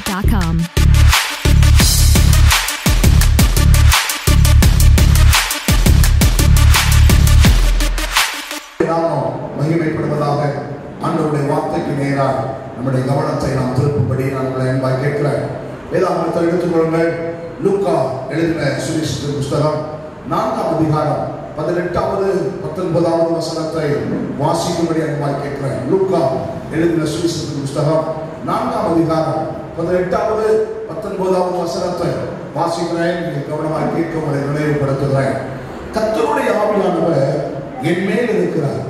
RadioMaria.com. மகிமைப்படுவதாக. ஆண்டவருடைய வார்த்தைக்கு நேராக நம்முடைய கவனத்தை நாம் திருப்பும்படி நான் உங்களை அன்பாய் கேட்கிறேன். வேதாகமத்தை எடுத்துக்கொள்ளுங்கள். லூக்கா எழுதின சுவிசேஷத்தின் புஸ்தகம் 4ஆம் அதிகாரம் 18வது 19வது வசனத்தை வாசிக்கும்படி அன்பாய் கேட்கிறேன். லூக்கா எழுதின சுவிசேஷத்தின் புஸ்தகம் 4ஆம் அதிகாரம் 18வது 19வது வசனத்தை வாசிக்கிறேன். நீங்கள் கவனமாக கேட்க உங்களை நினைவுபடுத்துகிறேன். கர்த்தருடைய ஆவியானவர் என் மேல் இருக்கிறார்,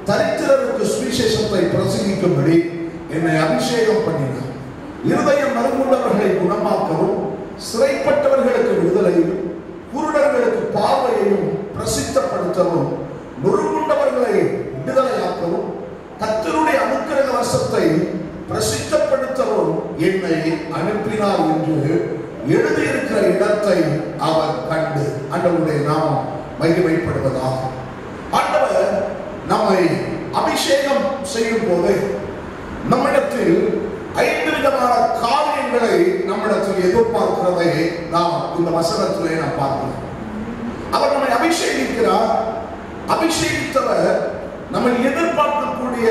தரித்திரருக்கு சுவிசேஷத்தை பிரசங்கிக்கும்படி என்னை அபிஷேகம் பண்ணினார். இருதயம் நறுங்குள்ளவர்களை குணமாக்கவும், சிறைப்பட்டவர்களுக்கு விடுதலையும், குருடர்களுக்கு பார்வையையும் பிரசித்தப்படுத்தவும், நொறுங்குண்டவர்களை விடுதலையாக்கவும், கர்த்தருடைய அனுக்கிரக வசத்தை பிரசித்தப்படுத்தவும் என்னை அனுப்பினார் என்று எழுதியிருக்கிற இடத்தை அவர் கண்டு. ஆண்டவருடைய நாமம் மகிமைப்படுவதாக. ஆண்டவர் நம்மை அபிஷேகம் செய்யும் போது நம்மிடத்தில் 5 விதமான காரியங்களை நம்மிடத்தில் எதிர்பார்க்கிறதை நாம் இந்த வசனத்திலே நாம் பார்க்கிறோம். அவர் நம்மை அபிஷேகிக்கிறார். அபிஷேகித்தவர் நம்ம எதிர்பார்க்கக்கூடிய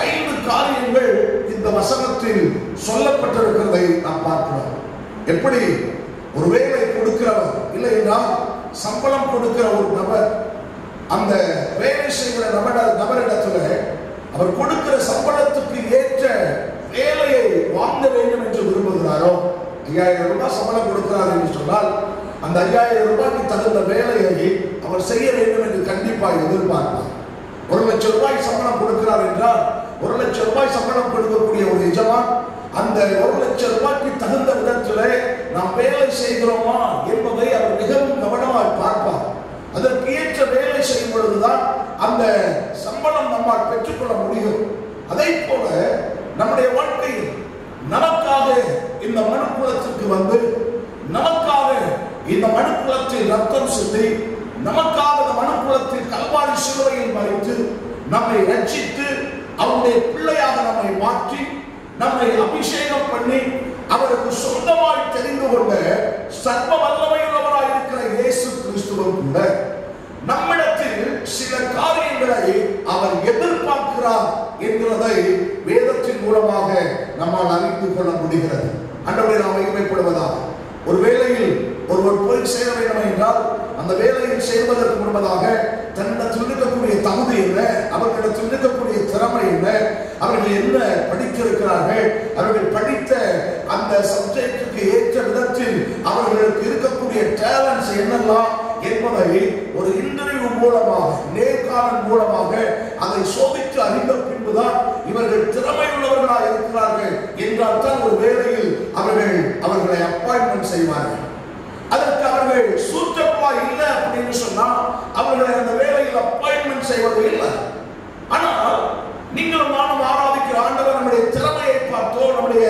5 காரியங்கள் இந்த வசனத்தில் சொல்லப்பட்டிருக்கிறதை நாம் பார்க்கிறோம். எப்படி ஒரு வேலை கொடுக்கிறவர் இல்லை என்றால் சம்பளம் கொடுக்கிற ஒரு நபர் அந்த வேலை செய்கிற நபரிடத்துல அவர் கொடுக்கிற சம்பளத்துக்கு ஏற்ற வேலையை வாங்க வேண்டும் என்று விரும்புகிறாரோ, 5000 ரூபாய் சம்பளம் கொடுக்கிறார் என்று சொன்னால் அந்த 5000 ரூபாய்க்கு தகுந்த வேலையை அவர் செய்ய வேண்டும் என்று கண்டிப்பாக எதிர்பார்ப்பார். 1 லட்சம் ரூபாய் சம்பளம் கொடுக்கிறார் என்றால் 1 லட்சம் ரூபாய் சம்பளம் கொடுக்கக்கூடிய ஒரு எஜமான் அந்த 1 லட்சம் ரூபாய்க்கு தகுந்த விதத்திலே நாம் வேலை செய்கிறோமா என்பதை அவர் மிகவும் கவனமாக பார்ப்பார். அதற்கு ஏற்ற வேலை செய்யும் பொழுதுதான் அந்த சம்பளம் நம்மால் பெற்றுக்கொள்ள முடியும். அதே போல நம்முடைய வாழ்க்கையில் நமக்காக இந்த மனுக்குலத்திற்கு வந்து, நமக்காக இந்த மனுக்குலத்தில் ரத்தம் சிந்தி, நமக்காக இந்த மனுக்குலத்தில் கல்வாரி சிலுவையில் மறித்து நம்மை ரட்சித்து அவருடைய பிள்ளையாக நம்மை மாற்றி நம்மை அபிஷேகம் பண்ணி அவருக்கு சொந்தமாய் தெரிந்து கொண்ட சர்வ வல்லமையுள்ளவராய் இருக்கிற இயேசு கிறிஸ்துவும் கூட நம்மிடத்தில் சில காரியங்களை அவர் எதிர்பார்க்கிறார் என்கிறதை வேதத்தின் மூலமாக நம்மால் அறிந்து கொள்ள முடிகிறது. ஆண்டவரை நாம் மகிமைப்படுவதாக. ஒரு வேளையில் ஒருவர் போய் சேர வேண்டும் என்றால் அந்த வேலையில் சேர்வதற்கு முன்பதாக தன்னிடத்தில் இருக்கக்கூடிய தகுதி என்ன, அவர்களிடத்தில் இருக்கக்கூடிய திறமை என்ன, அவர்கள் என்ன படித்திருக்கிறார்கள், அவர்கள் படித்த அந்த சப்ஜெக்டுக்கு ஏற்ற விதத்தில் அவர்களுக்கு இருக்கக்கூடிய டேலண்ட்ஸ் என்னெல்லாம் என்பதை ஒரு இன்டர்வியூ மூலமாக, நேர்காணல் மூலமாக அதை சோதித்து அறிந்த பின்புதான் இவர்கள் திறமை உள்ளவர்களாக இருக்கிறார்கள் என்றால் தான் ஒரு வேலையில் அவர்களை அப்பாயின்மெண்ட் செய்வார்கள். அதற்கு அவர்கள் சூட்டப்பா இல்லை அப்படின்னு சொன்னா அவர்களை அந்த வேலையில் அப்பாயின்மெண்ட் செய்வது இல்லை. ஆனால் நீங்களும் நானும் ஆராதிக்கிற ஆண்டவர் நம்முடைய திறமையை பார்த்தோ, நம்முடைய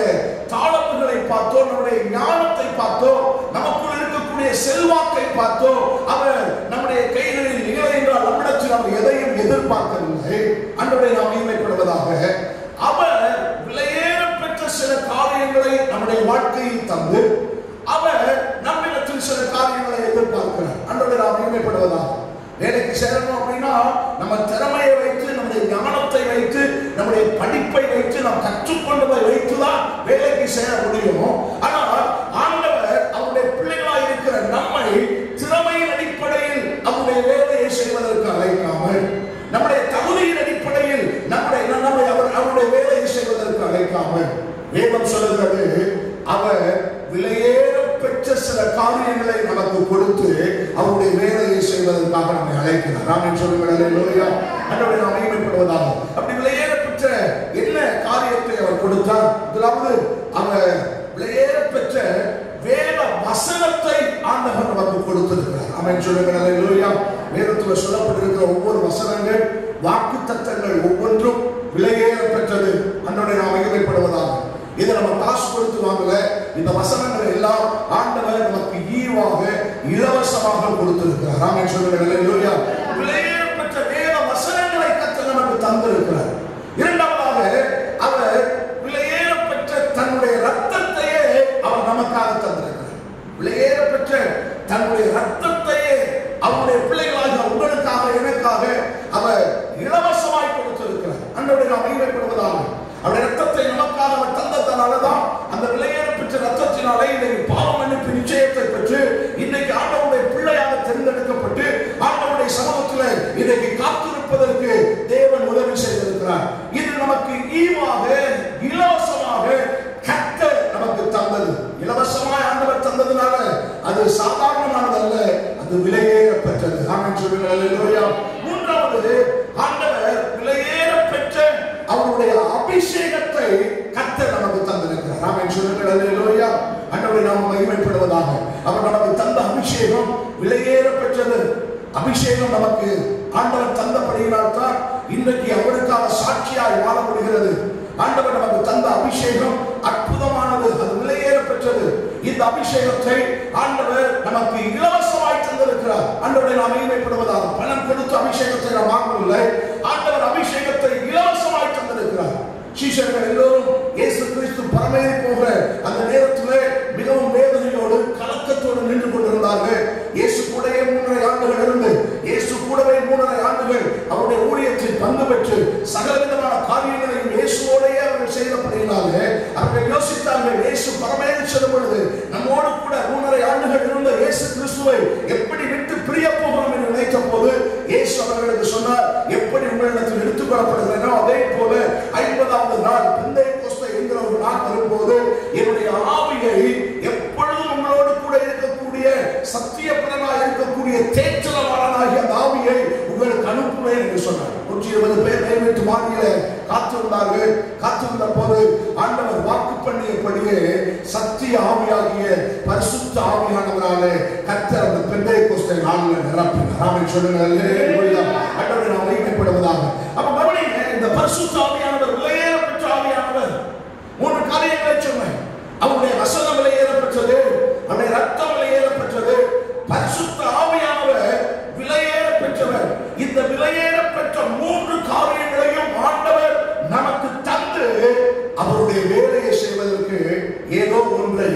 தாளத்துகளை பார்த்தோ, நம்முடைய ஞானத்தை பார்த்தோ, நமக்குள் இருக்கக்கூடிய செல்வாக்கை பார்த்தோ அவர் நம்முடைய கைகளில் இல்லை என்றால் நம்மிடத்தில் அவர் எதையும் எதிர்பார்க்கவில்லை. ஆண்டவரை நாம் மகிமைப்படுவதாக. அவர் விலையேற பெற்ற சில காரியங்களை நம்முடைய வாழ்க்கையில் தந்து அவர் நம்மிடத்தில் சில காரியங்களை எதிர்பார்க்கிறார். ஆண்டவரை நாம் மகிமைப்படுவதாக. வேலைக்கு சேரணும் அப்படின்னா நம்ம திறமையை வைத்து, நம்முடைய ஞானத்தை வைத்து, நம்முடைய படிப்பை வைத்து, நாம் கற்றுக்கொண்டதை வைத்துதான் வேலைக்கு சேர முடியும். ஆனால் ஆண்டவர் அவருடைய பிள்ளைகளாக இருக்கிற நம்மை திறமையின் அடிப்படையில் அவருடைய வேலையை செய்வதற்கு அழைக்காமல், நம்முடைய தகுதியின் அடிப்படையில் அவருடைய வேலையை செய்வதற்கு அழைக்காமல், வேதம் சொல்லுகிறது அவர் விலையேற பெற்ற சில காரியங்களை நமக்கு கொடுத்து அவருடைய வேலையை செய்வதற்காக நம்மை அழைக்கிறார். ஆமென் சொல்லுங்கள். அல்லேலூயா. ஆண்டவரை நாம் மகிமைப்படுவதாக. அப்படி விலையேற பெற்ற என்ன காரியத்தை அவர் கொடுத்தார்? முதலாவது அவர் விலையேற பெற்ற வேத வசனத்தை ஆண்டவர் நமக்கு கொடுத்திருக்கிறார். ஆமென் சொல்லுங்கள். அல்லேலூயா. வேதத்தில் சொல்லப்பட்டிருக்கிற ஒவ்வொரு வசனங்கள், வாக்குத்தத்தங்கள் ஒவ்வொன்றும் விலையேற பெற்றது. ஆண்டவரை நாம் மகிமைப்படுவதாக. இதை நம்ம காசு கொடுத்து வாங்கல. இந்த வசனங்கள் எல்லாம் ஆண்டவர் நமக்கு ஈவாக இலவசமாக கொடுத்திருக்கிறார். ஆமென் சொல்லுங்கள். அல்லேலூயா. விலையேற பெற்ற வேத வசனங்களை கர்த்தர் நமக்கு தந்திருக்கிறார். இரண்டாவதாக அவர் விலையேற பெற்ற தன்னுடைய ரத்தத்தையே அன்றோடு நாம் மகிமைப்படுவதாக. அவருடைய ரத்தத்தை நமக்காக அவர் தந்ததனாலதான் அந்த விலையேற பெற்ற ரத்தத்தினாலே இன்றைக்கு பாவ மன்னிப்பு நிச்சயத்தை பெற்று இன்றைக்கு ஆண்டவருடைய பிள்ளையாக தேர்ந்தெடுக்கப்பட்டு ஆண்டவருடைய சமூகத்தில் இன்றைக்கு காத்திருப்பதற்கு தேவன் உதவி செய்திருக்கிறார். இது நமக்கு ஈவாக இலவசமாக கர்த்தர் நமக்கு தந்தது. இலவசமாய் ஆண்டவர் தந்ததுனால அது சாதாரணமானதல்ல, அது விலையேற பெற்றது. ஆமென் சொல்லுங்க அல்லேலூயா. மூன்றாவது, ஆண்டவர் விலையேற பெற்ற அவருடைய அபிஷேகத்தை கர்த்தர் நமக்கு தந்திருக்கிறார். ஆமென் சொல்லுங்க அல்லேலூயா. ஆண்டவரை நாம் மகிமைப்படுவதாக. அவர் நமக்கு தந்த அபிஷேகம் விலையேற பெற்றது. அபிஷேகம் நமக்கு ஆண்டவர் தந்தபடியினால் தான் இன்றைக்கு அவருக்காக சாட்சியாய் வாழ முடிகிறது. ஆண்டவர் நமக்கு தந்த அபிஷேகம் அற்புதமானது, அது விலையேற பெற்றது. இந்த அபிஷேகத்தை ஆண்டவர் நமக்கு இலவசமாய் தந்திருக்கிறார். ஆண்டவரை நாம் மகிமைப்படுவதாக. பணம் கொடுத்து அபிஷேகத்தை நாம் வாங்கவில்லை, ஆண்டவர் அபிஷேகத்தை இலவசமாய் தந்திருக்கிறார். சீஷர்கள் எல்லோரும் இயேசு கிறிஸ்து பரமேறி போகிற அந்த நேரத்திலே மிகவும் வேதனையோடு கலக்கத்தோடு நின்று கொண்டிருந்தார்கள். இயேசு கூடவே 3.5 ஆண்டுகள் இருந்து இயேசு கூடவே 3.5 ஆண்டுகள் அவருடைய ஊழியத்தில் பங்கு பெற்று சகலவிதமான காரியங்களையும் இயேசுவோடையே அவர்கள் செய்தபடியினாலே அவர்கள் யோசித்தார்கள், இயேசு பரமேறி செல்லும் பொழுது நம்மோடு கூட 3.5 ஆண்டுகள் இருந்த இயேசு கிறிஸ்துவை எப்படி விட்டு பிரிய போகிறோம் என்று நினைத்த போது இயேசு அவர்களுக்கு சொன்னார், எப்படி உங்களிடத்தில் எடுத்துக் கொள்ளப்படுகிறேனோ அதே போல 50ஆவது நாள் பெந்தேகோஸ்தே என்கிற ஒரு நாள் வரும்போது என்னுடைய ஆவியை எப்பொழுதும் உங்களோடு கூட இருக்கக்கூடிய சத்தியபரனாக இருக்கக்கூடிய தேற்றலவாளனாகிய அந்த ஆவியை உங்களுக்கு அனுப்புவேன் என்று சொன்னார். 120 பேர் கைவிட்டு வாங்கில காத்திருந்தார்கள். காத்திருந்த போது ஆண்டவர் வாக்கு பண்ணியபடியே சத்திய ஆவியாகிய பரிசுத்த ஆவியானவராலே கர்த்தர் அந்த பெந்தேகோஸ்தே நாளில் நிரப்பினார். ஆமென் சொல்லுங்க அல்லேலூயா. ஆண்டவரை நாம் மகிமைப்படுவதாக. அப்ப கவனிங்க, இந்த பரிசுத்த ஆவியானவர் விலையேற பெற்ற ஆவியானவர். 3 காரியங்களை சொன்னேன். அவருடைய வசனம் விலையேற பெற்றது, அவருடைய ரத்தம் விலையேற பெற்றது, பரிசுத்த ஆவியானவர் விலையேற பெற்றவர். இந்த விலையேற பெற்ற 3 காரியங்களையும் ஆண்டவர் நமக்கு தந்து அவருடைய வேலையை செய்வதற்கு ஏதோ ஒன்றை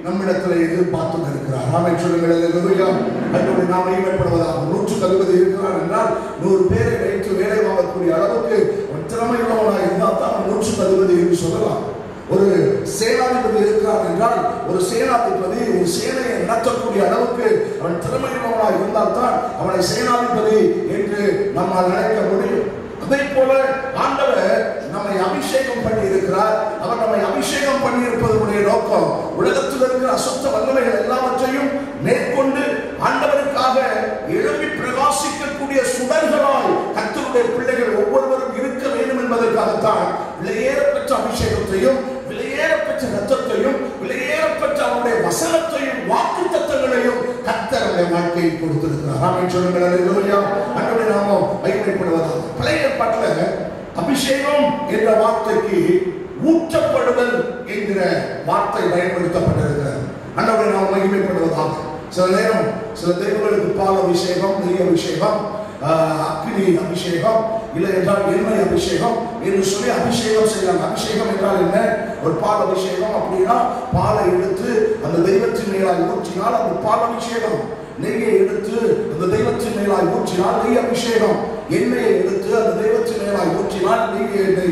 நம்மிடத்தில் எதிர்பார்த்து இருக்கிறார். ஆமென் சொல்லுங்கள் அல்லேலூயா. அன்றோடு நாம் மகிமைப்படுவதாக. 160 இருக்கிறார் என்றால் 100 பேரை வைத்து வேலை வாங்கக்கூடிய அளவுக்கு திறமையுள்ளவனாக இருந்தால் தான் 160 என்று சொல்லலாம். ஒரு சேனாதிபதி இருக்கிறார் என்றால் ஒரு சேனாதிபதி ஒரு சேனையை நடத்தக்கூடிய அளவுக்கு அவன் திறமையுள்ளவனாக இருந்தால் தான் அவனை சேனாதிபதி என்று நம்மால் நினைக்க முடியும். அதே போல ஆண்டவர் நம்மை அபிஷேகம் பண்ணி இருக்கிறார். அவர் நம்மை அபிஷேகம் பண்ணி இருப்பதனுடைய நோக்கம் உலகத்தில் இருக்கிற அசுத்த வல்லமைகள் எல்லாவற்றையும் மேற்கொண்டு ஆண்டவருக்காக எழுப்பி பிரகாசிக்கக்கூடிய சுடர்களால் கர்த்தருடைய பிள்ளைகள் ஒவ்வொருவரும் இருக்க வேண்டும் என்பதற்காகத்தான் விலையேறப்பெற்ற அபிஷேகத்தையும் விலையேறப்பெற்ற ரத்தத்தையும் விலையேறப்பெற்ற அவருடைய வசனத்தையும் வாக்குத்தத்தங்களையும் கர்த்தர் நம்முடைய வாழ்க்கையில் கொடுத்திருக்கிறார். ஆமென் சொல்லுங்கள் அல்லேலூயா. ஆண்டவரை நாம மகிமைப்படுவதாக. பழைய ஏற்பாட்டில் அபிஷேகம் என்ற வார்த்தைக்கு ஊற்றப்படுதல் என்கிற வார்த்தை பயன்படுத்தப்பட்டிருக்கிறது. ஆண்டவரை நாம் மகிமைப்படுவதாக. சில நேரம் சில தெய்வங்களுக்கு பால் அபிஷேகம், நெய் அபிஷேகம், அக்னி அபிஷேகம், இல்லை என்றால் எண்ணெய் அபிஷேகம் என்று சொல்லி அபிஷேகம் செய்யலாம். அபிஷேகம் என்றால் என்ன? ஒரு பால் அபிஷேகம் அப்படின்னா பாலை எடுத்து அந்த தெய்வத்தின் மேலாய் ஊற்றினால் அந்த பால் அபிஷேகம். நெய்யை எடுத்து அந்த தெய்வத்தின் மேலாய் ஊற்றினால் நெய் அபிஷேகம். எண்ணெயை எடுத்து அந்த தெய்வத்தின் மேலாய் ஊற்றினால்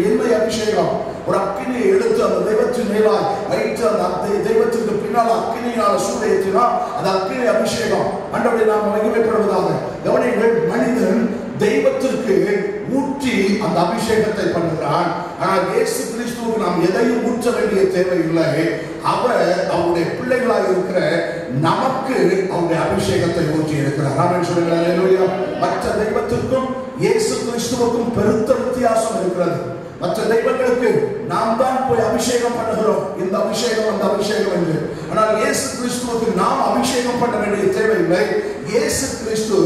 எண்ணெய் அபிஷேகம். ஒரு அக்கினியை எடுத்து அந்த தெய்வத்தின் மேலாய் வைத்து அந்த தெய்வத்திற்கு பின்னால் அக்கினியால் சூடேற்றினால் அது அக்கினி அபிஷேகம். ஆண்டவரை நாம் மகிமைப்படுவதாக. கவனிங்கள், மனிதன் தெய்வத்திற்கு ஊற்றி அந்த அபிஷேகத்தை பண்ணுகிறான். ஆனால் இயேசு கிறிஸ்துவுக்கு நாம் எதையும் ஊற்ற வேண்டிய தேவையில்லை. அவர் அவருடைய பிள்ளைகளாக இருக்கிற நமக்கு அவருடைய அபிஷேகத்தை ஊற்றி இருக்கிறார். ஆமென் சொல்லுங்கள் அல்லேலூயா. மற்ற தெய்வத்திற்கும் இயேசு கிறிஸ்துவுக்கும் பெருத்த வித்தியாசம் இருக்கிறது. மற்ற தெய்வங்களுக்கு நாம் தான் போய் அபிஷேகம் பண்ணுகிறோம், இந்த அபிஷேகம் அந்த அபிஷேகம் என்று. ஆனால் இயேசு கிறிஸ்துவுக்கு நாம் அபிஷேகம் பண்ண வேண்டிய தேவையில்லை. இயேசு கிறிஸ்து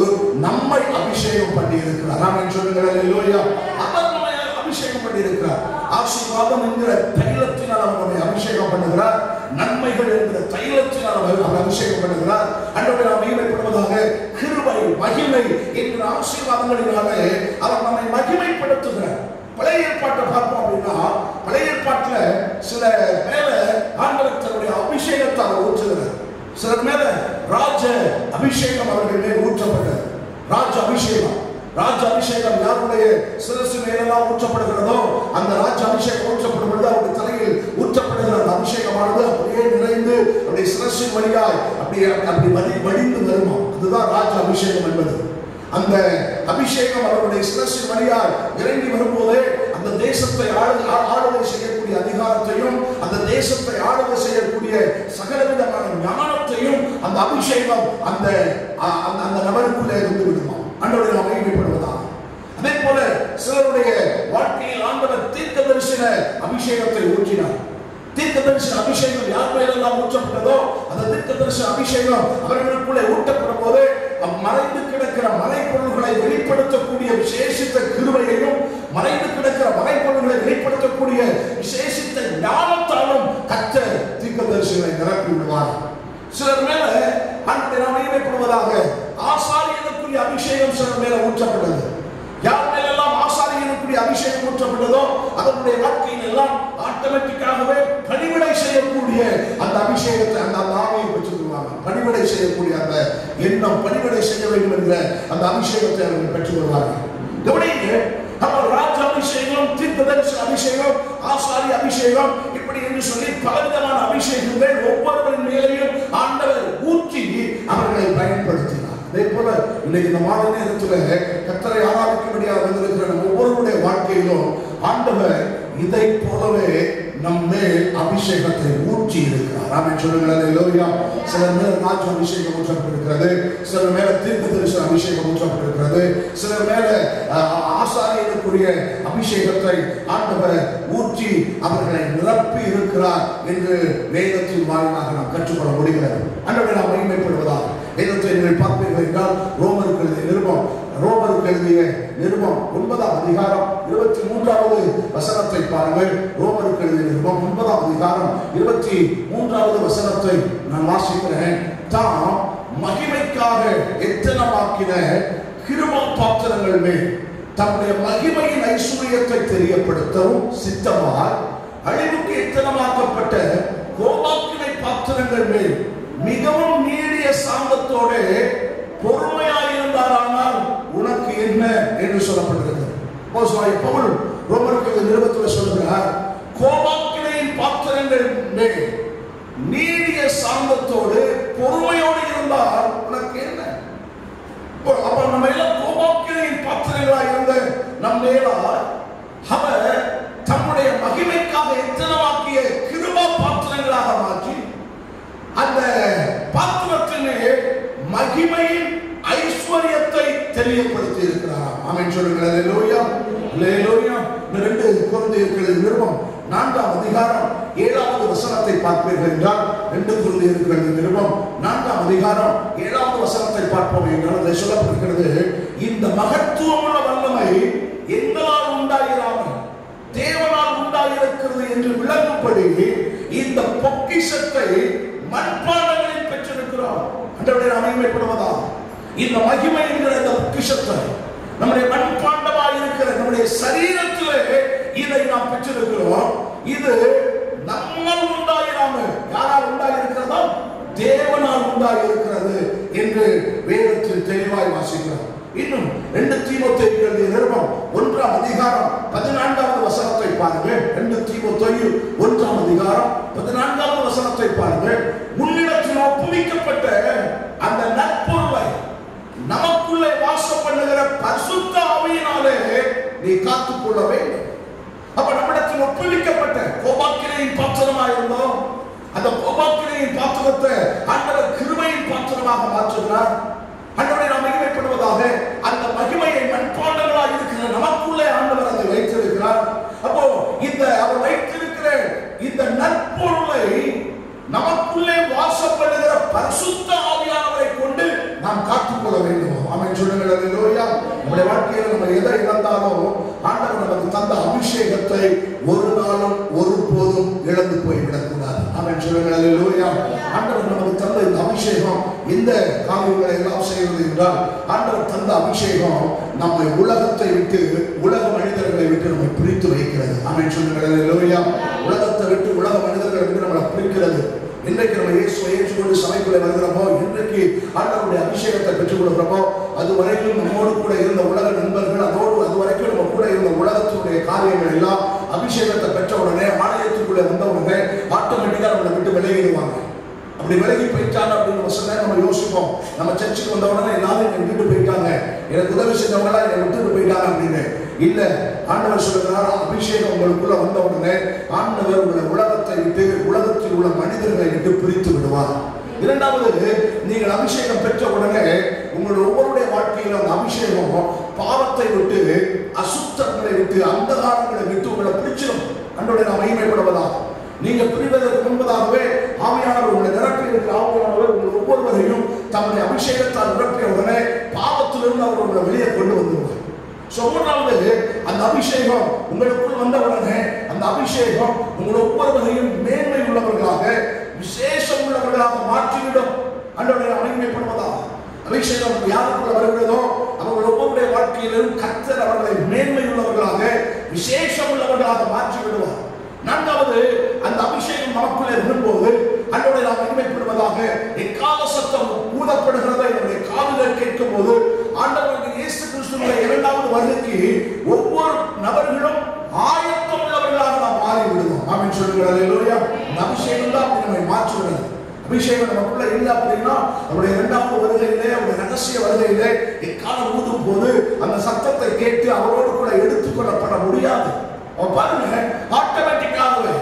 நம்மை அபிஷேகம் பண்ணி இருக்கிறார். ஆமென் சொல்லுங்கள் அல்லேலூயா. அவர் நம்மை அபிஷேகம் பண்ணி இருக்கிறார். ஆசீர்வாதம் என்கிற தைலத்தினால் அவர் நம்மை அபிஷேகம் பண்ணுகிறார். நன்மைகள் என்கிற தைலத்தினால் அவர் அபிஷேகம் பண்ணுகிறார். ஆண்டவரை நாம் மகிமைப்படுவதாக. கிருபை, மகிமை என்கிற ஆசீர்வாதங்களினாலே அவர் நம்மை மகிமைப்படுத்துகிறார். பழைய ஏற்பாட்டை பார்ப்போம் அப்படின்னா பழைய ஏற்பாட்டில் சில மேல ஆண்டவர் தன்னுடைய அபிஷேகத்தை அவர் ஊற்றுகிறார். சிலர் மேல ராஜ அபிஷேகம் அவர்கள் மேல் ஊற்றப்பட்டது. ராஜ அபிஷேகம். ராஜ அபிஷேகம் யாருடைய சிரசு மேலெல்லாம் ஊற்றப்படுகிறதோ அந்த ராஜ அபிஷேகம் ஊற்றப்படும் பொழுது அவருடைய தலையில் ஊற்றப்படுகிற அந்த அபிஷேகமானது அப்படியே நிறைந்து அவருடைய சிரசின் வழியாய் அப்படி வடிந்து வருமா. அதுதான் ராஜ அபிஷேகம் என்பது. அந்த அபிஷேகம் அவருடைய சிரசின் வழியாய் இறங்கி வரும்போதே அந்த தேசத்தை ஆளுகை செய்யக்கூடிய அதிகாரத்தையும் அந்த தேசத்தை ஆளுகை செய்யக்கூடிய சகலவிதமான ஞானத்தையும் அந்த அபிஷேகம் அந்த அந்த நபருக்குள்ளே இருந்து விடுமா. ஆண்டவரை நாம் மகிமைப்படுவதாக. அதே போல சிலருடைய வாழ்க்கையில் ஆண்டவர் தீர்க்கதரிசன அபிஷேகத்தை ஊற்றினார். தீர்க்கதரிசன அபிஷேகம் யார் மேலெல்லாம் ஊற்றப்பட்டதோ அந்த தீர்க்கதரிசன அபிஷேகம் அவர்களுக்குள்ளே ஊட்டப்படும் போது மறைந்து கிடக்கிற மறைப்பொருள்களை வெளிப்படுத்தக்கூடிய விசேஷித்த கிருபையையும் மறைந்து கிடக்கிற மறைப்பொருள்களை வெளிப்படுத்தக்கூடிய விசேஷித்த ஞானத்தாலும் கர்த்தர் தீர்க்கதரிசிகளை நிரப்பி விடுவார். சிலர் மேல மகிமைப்படுவதாக ஆசாரியனுக்குரிய அபிஷேகம் சிலர் மேல ஊற்றப்பட்டது. யார் மேலெல்லாம் ஆசாரியனுக்குரிய அபிஷேகம் ஊற்றப்பட்டதோ அதனுடைய வாழ்க்கையில் எல்லாம் ஆட்டோமேட்டிக்காகவே பணிவிடை செய்யக்கூடிய அந்த அபிஷேகத்தை அந்த ஆவியை பெற்றுக்கொள்வாங்க. பணிவிடை செய்யக்கூடிய அந்த எண்ணம், பணிவிடை செய்ய வேண்டும் என்ற அந்த அபிஷேகத்தை அவர்கள் பெற்றுக் கொள்வார்கள். ராஜ அபிஷேகம், தீர்க்கதரிசி அபிஷேகம், ஆசாரிய அபிஷேகம், இப்படி என்று சொல்லி பலவிதமான அபிஷேகங்கள் ஒவ்வொருவரின் மேலையும் ஆண்டவர் ஊற்றி அவர்களை பயன்படுத்தினார். அதே போல இன்னைக்கு இந்த மாலை நேரத்தில் கர்த்தரை ஆராதிக்கும்படியாக வந்திருக்கிற நம்ம ஒவ்வொருவருடைய வாழ்க்கையிலும் ஆண்டவர் இதை போலவே நம்மே அபிஷேகத்தை ஊற்றி இருக்கிறார். ஆமென் சொல்லுங்கள் அல்லேலூயா. சிலர் மேல ராஜ அபிஷேகம் ஊற்றப்பட்டிருக்கிறது, சிலர் மேல தீர்க்கதரிசன அபிஷேகம் ஊற்றப்பட்டிருக்கிறது, சிலர் மேல ஆசாரியனுக்குரிய அபிஷேகத்தை ஆண்டவர் ஊற்றி அவர்களை நிரப்பி இருக்கிறார் என்று வேதத்தின் வாயிலாக நாம் கற்றுக்கொள்ள முடிகிறது. ஆண்டவரை நாம் மகிமைப்படுவதாக வேதத்தை நீங்கள் பார்ப்பீர்கள் என்றால் ரோமருக்கு எழுதிய நிருபம் 9ஆம் அதிகாரம் 23வது வசனத்தை பாருங்கள். ரோமருக்கு எழுதிய நிருபம் 9ஆம் அதிகாரம் 23வது வசனத்தை நான் வாசிக்கிறேன். தாம் மகிமைக்காக எத்தனமாக்கின கிருபை பாத்திரங்கள் மேல் தம்முடைய மகிமையின் ஐஸ்வரியத்தை தெரியப்படுத்தவும் சித்தமாய் அழிவுக்கு எத்தனமாக்கப்பட்ட கோபாக்கினை பாத்திரங்கள் மேல் மிகவும் நீடிய சாந்தத்தோடு பொறுமையாயிருந்தாரானால் உனக்கு என்ன என்று சொல்லப்பட்டிருக்கிறது. பவுல் ரோமருக்கு நிருபத்தில் சொல்கிறார், கோபாக்கினையின் பாத்திரங்கள் மேல் நீடிய சாந்தத்தோடு பொறுமையோடு இருந்தால் உனக்கு என்ன? அப்ப நம்ம எல்லாம் கோபாக்கினையின் பாத்திரங்களாக இருந்த நம் மேலால் அவர் தம்முடைய மகிமைக்காக எத்தனமாக்கிய கிருபா பாத்திரங்களாக மாற்றி அந்த பாத்திரத்திலே மகிமையின் ஐஸ்வரியத்தை தெரியப்படுத்தி இருக்கிறார். ஆமென் சொல்லுங்கள் அல்லேலூயா. அல்லேலூயா. 2 கொரிந்தியர் நிருபம் 4ஆம் அதிகாரம் 7வது வசனத்தை பார்ப்பீர்கள் என்றால் 2 கொரிந்தியர் நிருபம் 4ஆம் அதிகாரம் 7வது வசனத்தை பார்ப்போம் என்றால் அதை சொல்லப்படுகிறது, இந்த மகத்துவமுள்ள வல்லமை எங்களால் உண்டாயிராமல் தேவனால் உண்டாயிருக்கிறது என்று விளங்கும்படி இந்த பொக்கிஷத்தை மண்பாண்டங்களில் பெற்றிருக்கிறோம். ஆண்டவரே நாம் மகிமைப்படுவதா இந்த மகிமை என்கிற இந்த பொக்கிஷத்தை நம்முடைய மண்பாண்டமாக இருக்கிற நம்முடைய சரீரத்திலே இதை நாம் பெற்றிருக்கிறோம். இது நம்மால் உண்டாயிராமல் யாரால் உண்டாயிருக்கிறதோ தேவனால் உண்டாயிருக்கிறது என்று வேதத்தில் தெளிவாய் வாசிக்கிறோம். இன்னும் 2 தீமோத்தேயு எழுதிய நிருபம் 1ஆம் அதிகாரம் 14வது வசனத்தை பாருங்கள். 2 தீமோத்தேயு 1ஆம் அதிகாரம் 14வது வசனத்தை பாருங்கள். முன்னிடத்தில் ஒப்புவிக்கப்பட்ட அந்த நற்பொருளை நமக்குள்ளே வாசம் பண்ணுகிற பரிசுத்த ஆவியினாலே நீ காத்துக்கொள்ள வேண்டும். அப்ப நம்மிடத்தில் ஒப்புவிக்கப்பட்ட கோபாக்கினையின் பாத்திரமாக இருந்தோம். அந்த கோபாக்கினையின் பாத்திரத்தை ஆண்டவர் கிருபையின் பாத்திரமாக மாற்றுகிறார். ஆண்டவரை நாம் மகிமைப்படுவதாக அந்த மகிமையை மண்பாண்டங்களாக இருக்கிற நமக்குள்ளே ஆண்டவர் அதை வைத்திருக்கிறார். அப்போ இந்த அவர் வைத்திருக்கிற இந்த நற்பொருளை நமக்குள்ளே வாசம் பண்ணுகிற பரிசுத்த ஆவியானவரை கொண்டு நாம் காத்துக்கொள்ள வேண்டும். ஆமென் சொல்லுங்கள் அல்லேலூயா. நம்முடைய வாழ்க்கையில் நம்ம எதை இழந்தாலும் ஆண்டவர் நமக்கு தந்த அபிஷேகத்தை ஒரு நாளும் ஒருபோதும் இழந்து போய்விடக்கூடாது. ஆமென் சொல்லுங்கள் அல்லேலூயா. ஆண்டவர் நமக்கு தந்த இந்த அபிஷேகம் இந்த காரியங்களை எல்லாம் செய்வது என்றால் ஆண்டவர் தந்த அபிஷேகம் நம்மை உலகத்தை விட்டு உலக மனிதர்களை விட்டு நம்மை பிரித்து வைக்கிறது. ஆமென் சொல்லுங்கள் அல்லேலூயா. உலகத்தை விட்டு உலக மனிதர்களை விட்டு நம்மளை பிரிக்கிறது. இன்றைக்கு நம்ம இயேசுவை ஏற்றுக்கொண்டு சபைக்குள்ளே வருகிறோமோ, இன்றைக்கு ஆண்டவருடைய அபிஷேகத்தை பெற்றுக் கொள்கிறோமோ, அதுவரைக்கும் நம்மோடு கூட இருந்த உலக நண்பர்கள், அதுவரைக்கும் நம்ம கூட இருந்த உலகத்தினுடைய காரியங்கள் எல்லாம் அபிஷேகத்தை பெற்ற உடனே, ஆலயத்துக்குள்ளே வந்த உடனே ஆட்டோமேட்டிக்கா நம்மளை விட்டு விலகிடுவாங்க. அப்படி விலகி போயிட்டாங்க அப்படின்னு சொன்னா நம்ம யோசிப்போம், நம்ம சர்ச்சுக்கு வந்த உடனே எல்லாரும் என்னை விட்டுட்டு போயிட்டாங்க, எனக்கு உதவி செஞ்சவங்களா என்னை விட்டுட்டு போயிட்டாங்க அப்படின்னு. இல்ல, ஆண்டவர் சொல்லுகிறார், அபிஷேகம் உங்களுக்குள்ள வந்த உடனே ஆண்டவர் உங்களை உலகத்தை விட்டு, உலகத்தில் உள்ள மனிதர்களை விட்டு பிரித்து விடுவார். இரண்டாவது, நீங்கள் அபிஷேகம் பெற்ற உடனே உங்களுடைய ஒவ்வொருடைய வாழ்க்கையில் அந்த அபிஷேகம் பாவத்தை விட்டு, அசுத்தங்களை விட்டு, அந்தகாரங்களை விட்டு உங்களை பிடிச்சிடும். அன்றோட நாம் மகிமைப்படுவதா, நீங்க பிரிவதற்கு முன்பதாகவே ஆவியானவர் உங்களை நிரப்பி இருக்கிற ஆவியானவர் உங்கள் ஒவ்வொருவரையும் தம்முடைய அபிஷேகத்தால் நிரப்பிய உடனே பாவத்திலிருந்து அவர் உங்களை வெளியே கொண்டு வந்துடுவார். மூன்றாவது, அந்த அபிஷேகம் உங்களுக்குள் வந்த உடனே அந்த அபிஷேகம் உங்கள் ஒவ்வொருவரையும் மேன்மை உள்ளவர்களாக, விசேஷம் உள்ளவர்களாக மாற்றிவிடும். அன்றோடைய மகிமைப்படுவதா, அபிஷேகம் யாருக்குள்ள வருகிறதோ அவர்கள் ஒவ்வொருடைய வாழ்க்கையிலும் கர்த்தர் அவர்களை மேன்மை உள்ளவர்களாக, விசேஷம் உள்ளவர்களாக மாற்றி விடுவார். நான்காவது, அந்த அபிஷேகம் நமக்குள்ளே வரும்போது அன்றோட நாம் மகிமைப்படுவதாக, எக்கால சத்தம் ஊதப்படுகிறதை என்னுடைய காதுகள் கேட்கும் போது ஆண்டவருக்கு இயேசு கிறிஸ்துவின் இரண்டாவது வருகைக்கு ஒவ்வொரு நபர்களும் ஆயத்தம் உள்ளவர்களாக நாம் மாறி விடுவோம். ஆமென் சொல்லுங்கள். அல்லேலூயா. அந்த அபிஷேகம் தான் நம்மை மாற்றுகிறது. அபிஷேகம் நமக்குள்ள இல்லை அப்படின்னா அவருடைய இரண்டாவது வருகையிலே, அவருடைய ரகசிய வருகையிலே எக்காலம் ஊதும் போது அந்த சத்தத்தை கேட்டு அவரோடு கூட எடுத்துக்கொள்ளப்பட முடியாது. பாருங்க, ஆட்டோமேட்டிக்காகவே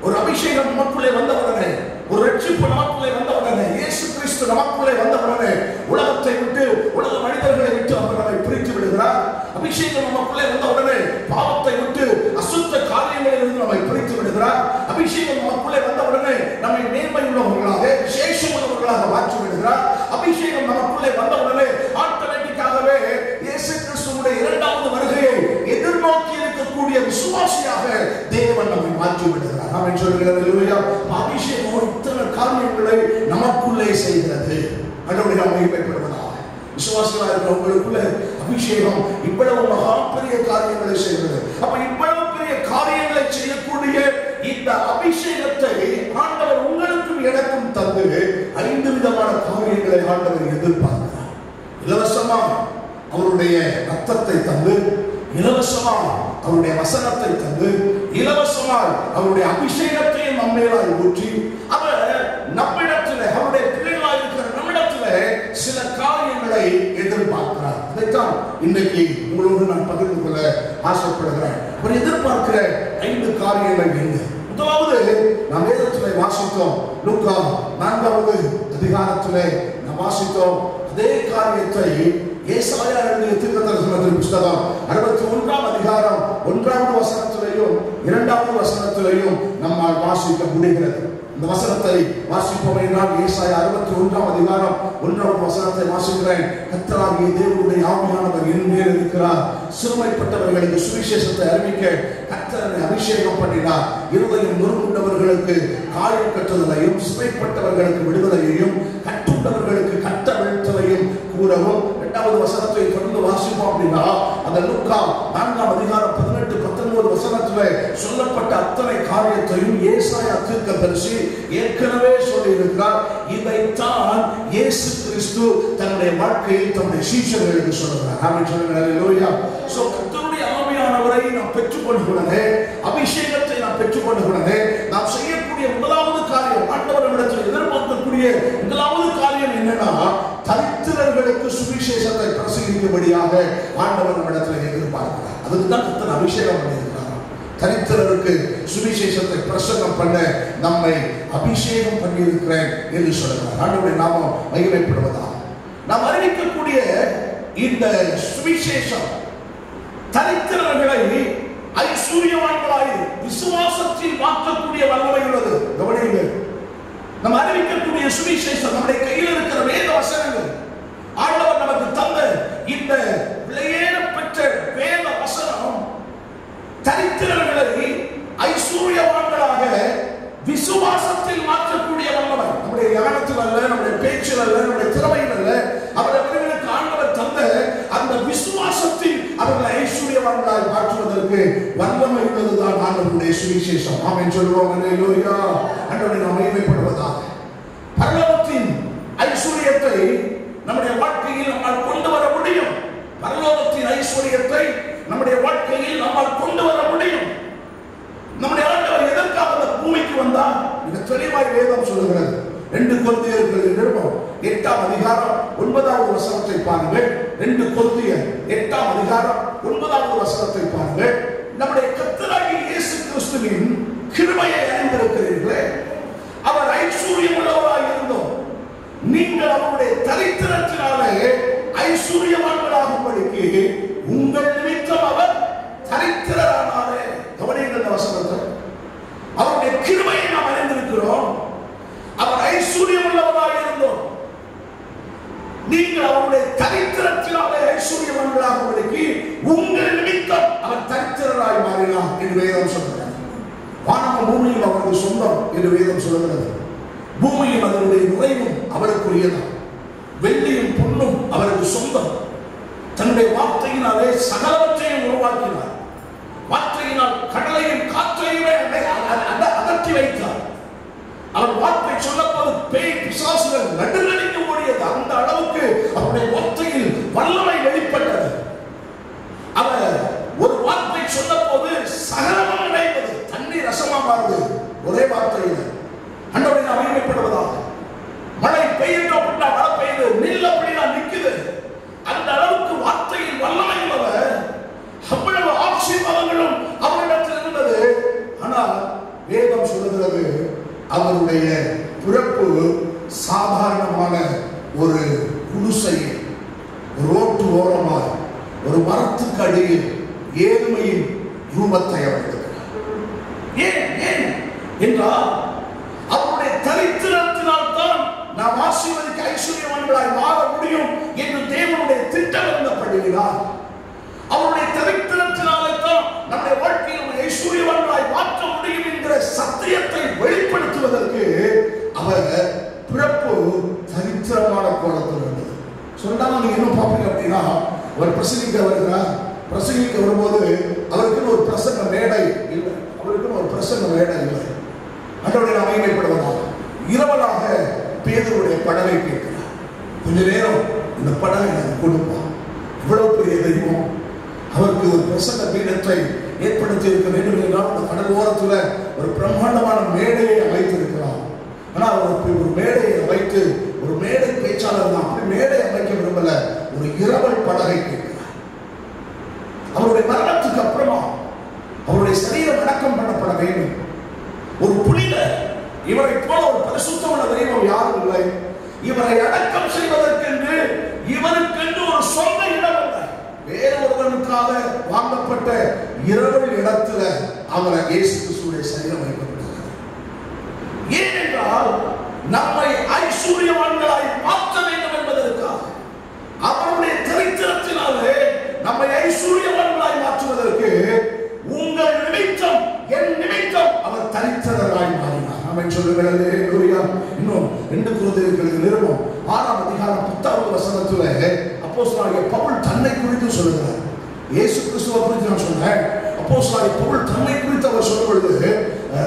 ஒரு அபிஷேகம் நமக்குள்ளே வந்தவுடனே, ஒரு ரட்சிப்பு நமக்குள்ளே வந்தவுடனே, இயேசு கிறிஸ்து நமக்குள்ளே வந்தவுடனே உலகத்தை விட்டு, உலக மனிதர்களை விட்டு அவர் நம்மை பிரித்து விடுகிறார். அபிஷேகம் நமக்குள்ளே வந்தவுடனே பாவத்தை விட்டு, அசுத்த காரியங்களில் இருந்து நம்மை பிரித்து விடுகிறார். அபிஷேகம் நமக்குள்ளே வந்தவுடனே நம்மை மேன்மை உள்ளவர்களாக, விசேஷம் உள்ளவர்களாக மாற்றி விடுகிறார். அபிஷேகம் நமக்குள்ளே வந்தவுடனே ஆட்டோமேட்டிக்காகவே இயேசு கிறிஸ்துவுடைய இரண்டாவது வருகையை எதிர்நோக்கி இருக்கக்கூடிய விசுவாசியாக தேவன் நம்மை மாற்றி விடுகிறார். ஆமென் சொல்லுங்கள். அல்லேலூயா. அபிஷேகம் இத்தனை காரியங்களை நமக்குள்ளே செய்கிறது. அன்றோடு நாம் மகிமைப்படுவதாக, விசுவாசிகளாக இருக்கிற உங்களுக்குள்ள அபிஷேகம் இவ்வளவு மகா பெரிய காரியங்களை செய்கிறது. அப்ப இவ்வளவு பெரிய காரியங்களை செய்யக்கூடிய இந்த அபிஷேகத்தை ஆண்டவர் உங்களுக்கும் எனக்கும் தந்து 5 விதமான காரியங்களை ஆண்டவர் எதிர்பார்க்கிறார். இலவசமாக அவருடைய ரத்தத்தை தந்து, இலவசமாக அவருடைய வசனத்தை தந்து, இலவசமாக அவருடைய அபிஷேகத்தையும் நம்மேலாய் ஊற்றி, அவர் நம்மிடத்தில், அவருடைய பிள்ளைகளாக இருக்கிற நம்மிடத்தில் சில காரியங்களை எதிர்பார்க்கிறார். அதைத்தான் இன்றைக்கு உங்களோடு நான் பகிர்ந்து கொள்ள ஆசைப்படுகிறேன். அவர் எதிர்பார்க்கிற 5 காரியங்கள் என்ன? முதலாவது, நாம் வேதத்திலே வாசித்தோம், லூக்கா 4வது அதிகாரத்திலே நாம் வாசித்தோம். அதே காரியத்தை ஏசாயா எழுதிய தீர்க்கதரிசனத்தின் புத்தகம் 61ஆம் அதிகாரம் 1வது வசனத்திலேயும் 2வது வசனத்திலேயும் நம்மால் வாசிக்க முடிகிறது. இந்த வசனத்தை வாசிப்போம் என்றால் ஏசாயா 61ஆம் அதிகாரம் 1வது வசனத்தை வாசிக்கிறேன். கர்த்தராகிய தேவனுடைய ஆவியானவர் என் மேல் இருக்கிறார், சிறுமைப்பட்டவர்களுக்கு சுவிசேஷத்தை அறிவிக்க கர்த்தரை அபிஷேகம் பண்ணினார், இருதயம் நொறுங்குண்டவர்களுக்கு காயம் கட்டுதலையும், சிறைப்பட்டவர்களுக்கு விடுதலையையும், கட்டுண்டவர்களுக்கு கட்டவிழ்த்தலையும் கூறவும். 2வது வசனத்தை தொடர்ந்து வாசிப்போம் அப்படின்னா, அந்த லூக்கா 4ஆம் அதிகாரம் 18-19 வசனத்திலே சொல்லப்பட்ட அத்தனை காரியத்தையும் ஏசாயா தீர்க்கதரிசி ஏற்கனவே சொல்லி இருக்கிறார். இதைத்தான் இயேசு கிறிஸ்து தன்னுடைய வாழ்க்கையில் தன்னுடைய சீஷர்களுக்கு சொல்லுகிறார். ஆமென் சொல்லுங்கள். அல்லேலூயா. சோ கர்த்தருடைய ஆவியானவரை நாம் பெற்றுக்கொள்கிறோமே, அபிஷேகத்தை நாம் பெற்றுக்கொள்கிறோமே, நாம் செய்யக்கூடிய முதலாவது காரியம், ஆண்டவரிடத்தில் எதிர்பார்க்கக்கூடிய முதலாவது காரியம் என்னன்னா, தரித்திரர்களுக்கு சுவிசேஷத்தை பிரசங்கிக்கும்படியாக ஆண்டவர் நம்மிடத்தில் எதிர்பார்க்கிறார். அதுக்கு தான் கர்த்தர் அபிஷேகம் பண்ணியிருக்கிறார். தரித்திரருக்கு சுவிசேஷத்தை பிரசங்கம் பண்ண நம்மை அபிஷேகம் பண்ணியிருக்கிறேன் என்று சொல்கிறார். ஆண்டவருடைய நாமம் மகிமைப்படுவதாக, நாம் அறிவிக்கக்கூடிய இந்த சுவிசேஷம் தரித்திரர்களை ஐஸ்வர்யவான்களாய் விசுவாசத்தில் மாற்றக்கூடிய வல்லமை உள்ளது. கவனியுங்கள், நம்ம அறிவிக்கக்கூடிய சுவிசேஷம், நம்முடைய கையில் இருக்கிற வேத வசனங்கள், ஆண்டவர் நமக்கு தந்த இந்த விலையேற பெற்ற வேத வசனம் தரித்திரர்களை ஐஸ்வர்யவான்களாக விசுவாசத்தில் மாற்றக்கூடிய வல்லமை. நம்முடைய ஞானத்தில் அல்ல, நம்முடைய பேச்சில் அல்ல, நம்முடைய திறமையில் அல்ல, அவர்களுக்கு ஆண்டவர் தந்த அந்த விசுவாசத்தில் அவர்களை ஐஸ்வர்யவான்களாய் மாற்றுவதற்கு வல்லமை உள்ளதுதான் ஆண்டவருடைய சுவிசேஷம். ஆமென் சொல்லுவோம். அல்லேலூயா. ஆண்டவரை நாம் மகிமைப்படுவதாக, பரலோகத்தின் ஐஸ்வர்யத்தை நம்முடைய வாழ்க்கையில் நம்மால் கொண்டு வர முடியும். பரலோகத்தின் ஐஸ்வர்யத்தை நம்முடைய வாழ்க்கையில் நம்மால் கொண்டு வர முடியும். நம்முடைய ஆண்டவர் எதற்காக அந்த பூமிக்கு வந்தார்? மிக தெளிவாய் வேதம் சொல்லுகிறது. 2 கொரிந்தியர்கள் நிருபம் 8ஆம் அதிகாரம் 9வது வசனத்தை பாருங்கள். 2 கொரிந்தியர் 8ஆம் அதிகாரம் 9வது வசனத்தை பாருங்கள். நம்முடைய கர்த்தராகிய இயேசு கிறிஸ்துவின் கிருபையை அறிந்திருக்கிறீர்களே, அவர் ஐஸ்வர்யம் உள்ளவராய் இருந்தோம், நீங்கள் அவருடைய தரித்திரத்தினாலே ஐஸ்வர்யவான்களாகும்படிக்கு உங்கள் நிமித்தம் அவர் தரித்திரரானாரே. கவனியுங்கள் இந்த வசனத்தை. அவருடைய கிருபையை நாம் அறிந்திருக்கிறோம். அவர் ஐஸ்வர்யம் உள்ளவராய் இருந்தோம், நீங்கள் அவருடைய தரித்திரத்தினாலே ஐஸ்வர்யவான்களாகும்படிக்கு உங்கள் நிமித்தம் அவர் தரித்திரராய் மாறினார் என்று வேதம் சொல்கிறது. வானமும் பூமியும் அவருக்கு சொந்தம் என்று வேதம் சொல்கிறது. பூமியும் அதனுடைய நிறைவும் அவருக்குரியது. வெள்ளியும் பொன்னும் அவருக்கு சொந்தம். தன்னுடைய வார்த்தையினாலே சகலவற்றையும் உருவாக்கினார். வார்த்தையினால் கடலையும் காற்றையுமே அகற்றி வைத்தார். அவர் வார்த்தை சொல்லப்போது பேய் பிசாசுகள் நடுநடுங்கி ஓடியது. அந்த அளவுக்கு அவருடைய வார்த்தையில் வல்லமை வெளிப்பட்டது. அவர் ஒரு வார்த்தை சொல்லப்போது சகலமும் நினைப்பது, தண்ணீர் ரசமா மாறுது ஒரே வார்த்தையில். அண்டவரை நாம் மகிமைப்படுவதாக. மழை பெய்யுதோ அப்படின்னா மழை பெய்யுது, நெல் அப்படின்னா நிக்குது. அந்த அளவுக்கு வார்த்தையில் வல்லமை உள்ளவர். அவ்வளவு ஆசீர்வாதங்களும் அவரிடத்தில் இருந்தது. ஆனால் வேதம் சொல்லுகிறது அவருடைய பிறப்பு சாதாரணமான ஒரு குடிசையில், ரோட்டு ஓரமாக, ஒரு மரத்துக்கு அடியில் ஏழ்மையின் ரூபத்தை அமைத்திருக்கிறார். ஏன் என்றால் அவருடைய தரித்திரத்தினால் தான் நாம் ஆசீர்வதிக்க ஐஸ்வர்யவான்களாய் மாற முடியும் என்று தேவனுடைய திட்டம் இருந்தபடியால், அவருடைய தரித்திரத்தினாலே தான் நம்முடைய வாழ்க்கையில் ஐஸ்வர்யவான்களாய் மாற்ற முடியும் என்கிற சத்தியத்தை வெளிப்படுத்துவதற்கு அவர் பிறப்பு தரித்திரமான கோலத்தில் இருந்தது. சொன்னாலும் நீங்க என்ன பார்ப்பீங்க அப்படின்னா, அவர் பிரசங்கிக்க வருகிறார். பிரசங்கிக்க வரும்போது அவருக்குன்னு ஒரு பிரசங்க மேடை இல்லை. அவருக்குன்னு ஒரு பிரசங்க மேடை இல்லை. அதனுடைய அமைமைப்படுவதாக இரவலாக பேதுருடைய படகை கேட்கிறார். கொஞ்ச நேரம் இந்த படகை எனக்கு கொடுப்பார். இவ்வளவு பெரிய தெய்வம் அவருக்கு ஒரு பிரசங்க பீடத்தை ஏற்படுத்தி இருக்க வேண்டும் என்றால் அந்த கடல் ஓரத்தில் ஒரு பிரம்மாண்டமான மேடையை அமைத்திருக்கிறார். ஆனால் அவருக்கு ஒரு மேடையை வைத்து ஒரு மேடை பேச்சாளர் தான், அப்படி மேடை அமைக்க விரும்பல, ஒரு இரவல் படகை கேட்கிறார். அவருடைய மரணத்துக்கு அப்புறமா அவருடைய சரீரம் அடக்கம் பண்ணப்பட வேண்டும். ஒரு புனித இவரை போல ஒரு பரிசுத்தமான தெய்வம் யாரும் இல்லை. இவரை அடக்கம் செய்வதற்கென்று இவருக்கென்று ஒரு சொந்த இடம் இல்லை. வேறு ஒருவனுக்காக வாங்கப்பட்ட இரவல் இடத்துல அவரை இயேசு கிறிஸ்துவுடைய சரீரம் வைக்கப்படுகிறது. ஏனென்றால் நம்மை ஐஸ்வர்யவான்களாய் மாற்ற வேண்டும் என்பதற்காக, அவருடைய தரித்திரத்தினாலே நம்மை ஐஸ்வர்யவான்களாய் மாற்றுவதற்கு உங்கள் நிமித்தம், என் நிமித்தம் அவர் தரித்திரராய் மாறினார். அவன் சொல்லுகிறது இன்னும் 2 கொரிந்தியர் நிருபம் 6ஆம் அதிகாரம் 10வது வசனத்துல அப்போஸ்தலனாகிய பவுல் தன்னை குறித்து சொல்லுகிறார். இயேசு கிறிஸ்துவை குறித்து நான் சொன்னேன். அப்போஸ்தலனாகிய பவுல் தன்னை குறித்து அவர் சொல்லும் பொழுது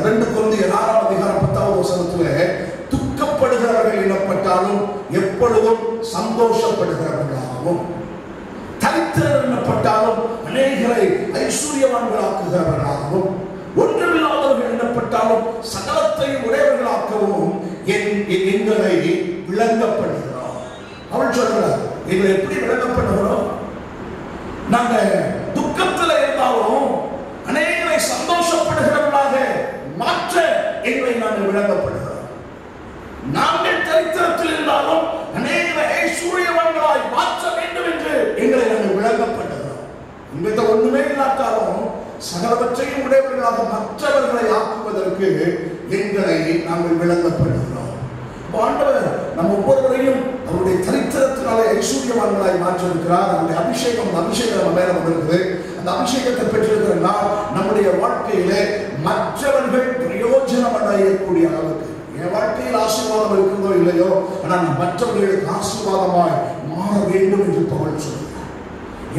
2 கொரிந்தியர் 6ஆம் அதிகாரம் 10வது வசனத்துல துக்கப்படுகிறவர்கள் எனப்பட்டாலும் எப்பொழுதும் சந்தோஷப்படுகிறவர்களாகவும், தரித்திரர் எனப்பட்டாலும் அநேகரை ஐஸ்வர்யவான்களாக்குகிறவர்களாகவும், ஒன்றுமில்லாதவர்கள் எனப்பட்டாலும் சகலத்தையும் உடையவர்களாக்கவும் எங்களை விளங்கப்படுகிறோம். அவள் சொல்றார், எங்களை எப்படி விளங்கப்படுகிறோம்? நாங்க துக்கத்தில் இருந்தாலும் அநேகரை சந்தோஷப்படுகிறவர்களாக மாற்ற எங்களை நாங்கள் விளங்கப்படுகிறோம். நாங்கள் தரித்திரத்தில் இருந்தாலும் அநேகரை ஐஸ்வர்யவான்களாய் மாற்ற வேண்டும் என்று எங்களை நாங்கள் விளங்கப்படுகிறோம். இந்த ஒண்ணுமே இல்லாட்டாலும் சகலவற்றையும் உடையவர்களாக மற்றவர்களை ஆக்குவதற்கு எங்களை நாங்கள் விளங்கப்படுகிறோம். ஆண்டவர் நம் ஒவ்வொருவரையும் அவருடைய தரித்திரத்தினாலே ஐஸ்வர்யவான்களாய் மாற்றிருக்கிறார். நம்முடைய அபிஷேகம் நம்ம மேல வந்திருக்குது. அந்த அபிஷேகத்தை பெற்றிருக்கிற நாம் நம்முடைய வாழ்க்கையிலே மற்றவர்கள் பிரயோஜனம் அடையக்கூடிய அளவுக்கு, என் வாழ்க்கையில் ஆசீர்வாதம் இருக்கிறதோ இல்லையோ, ஆனால் மற்றவர்களுக்கு ஆசீர்வாதமாய் மாற வேண்டும் என்று பவுல் சொல்கிறார்.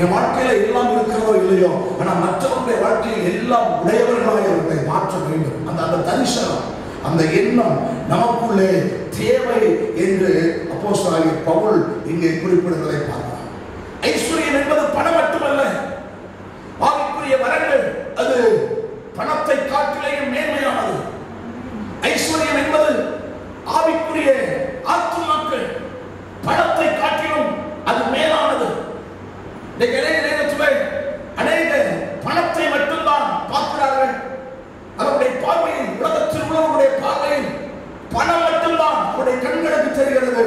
என் வாழ்க்கையில எல்லாம் இருக்கிறதோ இல்லையோ, ஆனால் மற்றவருடைய வாழ்க்கையில் எல்லாம் உடையவர்களாக அவர்களை மாற்ற வேண்டும். அந்த தரிசனம், அந்த எண்ணம் நமக்குள்ளே தேவை என்று அப்போஸ்தலனாகிய பவுல் இங்கே குறிப்பிடுவதை பார்க்கலாம். ஐஸ்வர்யம் என்பது பணம் மட்டுமல்ல, ஆவிக்குரிய வரங்கள் அது பணத்தை காட்டிலேயும் மேன்மையானது. ஐஸ்வர்யம் என்பது ஆவிக்குரிய ஆத்துமாக்கள் பணத்தை காட்டிலும் அது மேலானது. அநேக பணத்தை மட்டும்தான் பார்க்கிறார்கள். அவருடைய பார்வையில், உலகத்தில் உள்ளவருடைய பார்வையில் பணம் மட்டும்தான் அவருடைய கண்களுக்கு தெரிகிறது.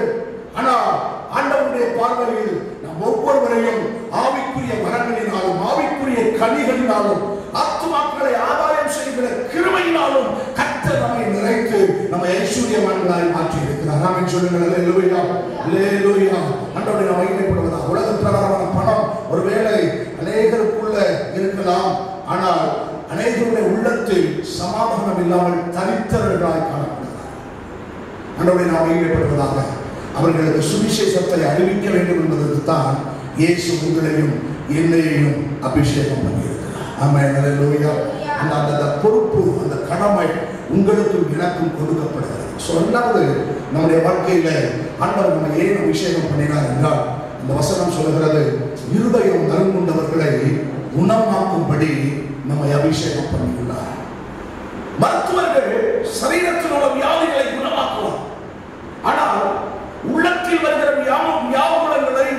ஆனால் ஆண்டவருடைய பார்வையில் நாம் ஒவ்வொருவரையும் ஆவிக்குரிய வரங்களினாலும் ஆவிக்குரிய கனிகளினாலும் ஆத்துமாக்களை ஆதாயம் செய்கிற கிருபையினாலும் கர்த்தர் நம்மை நிறைத்து நம்மை ஐஸ்வர்யவான்களாய் மாற்றி இருக்கிறார். ஆமென் சொல்லுங்கள். அல்லேலூயா, அல்லேலூயா. ஆண்டவரை நாம் மகிமைப்படுவதா. உலக பிரகாரமான பணம் ஒருவேளை அநேகருக்குள்ள இருக்கலாம், ஆனால் அநேகருடைய உள்ளத்தில் சமாதானம் இல்லாமல் தரித்திரர்களாய் காணப்படுகிறார். ஆண்டவரை நாம் மகிமைப்படுவதாக. அவர்களுக்கு சுவிசேஷத்தை அறிவிக்க வேண்டும் என்பதற்கு தான் இயேசு உங்களையும் என்னையும் அபிஷேகம் பண்ணியிருக்கிறார். ஆமென், அல்லேலூயா. அந்த பொறுப்பு, அந்த கடமை உங்களுக்கும் எனக்கும் கொடுக்கப்படுகிறது. சொல்லாது நம்முடைய வாழ்க்கையில ஆண்டவர் நம்ம ஏன் அபிஷேகம் பண்ணினார் என்றால், இந்த வசனம் சொல்லுகிறது, இருதயம் நறுங்குண்டவர்களை குணமாக்கும்படி நம்மை அபிஷேகம் பண்ணியுள்ளார். மருத்துவர்கள் சரீரத்தில் உள்ள வியாதிகளை குணமாக்குவார். ஆனால் உள்ளத்தில் வருகிற வியாகுலங்களை,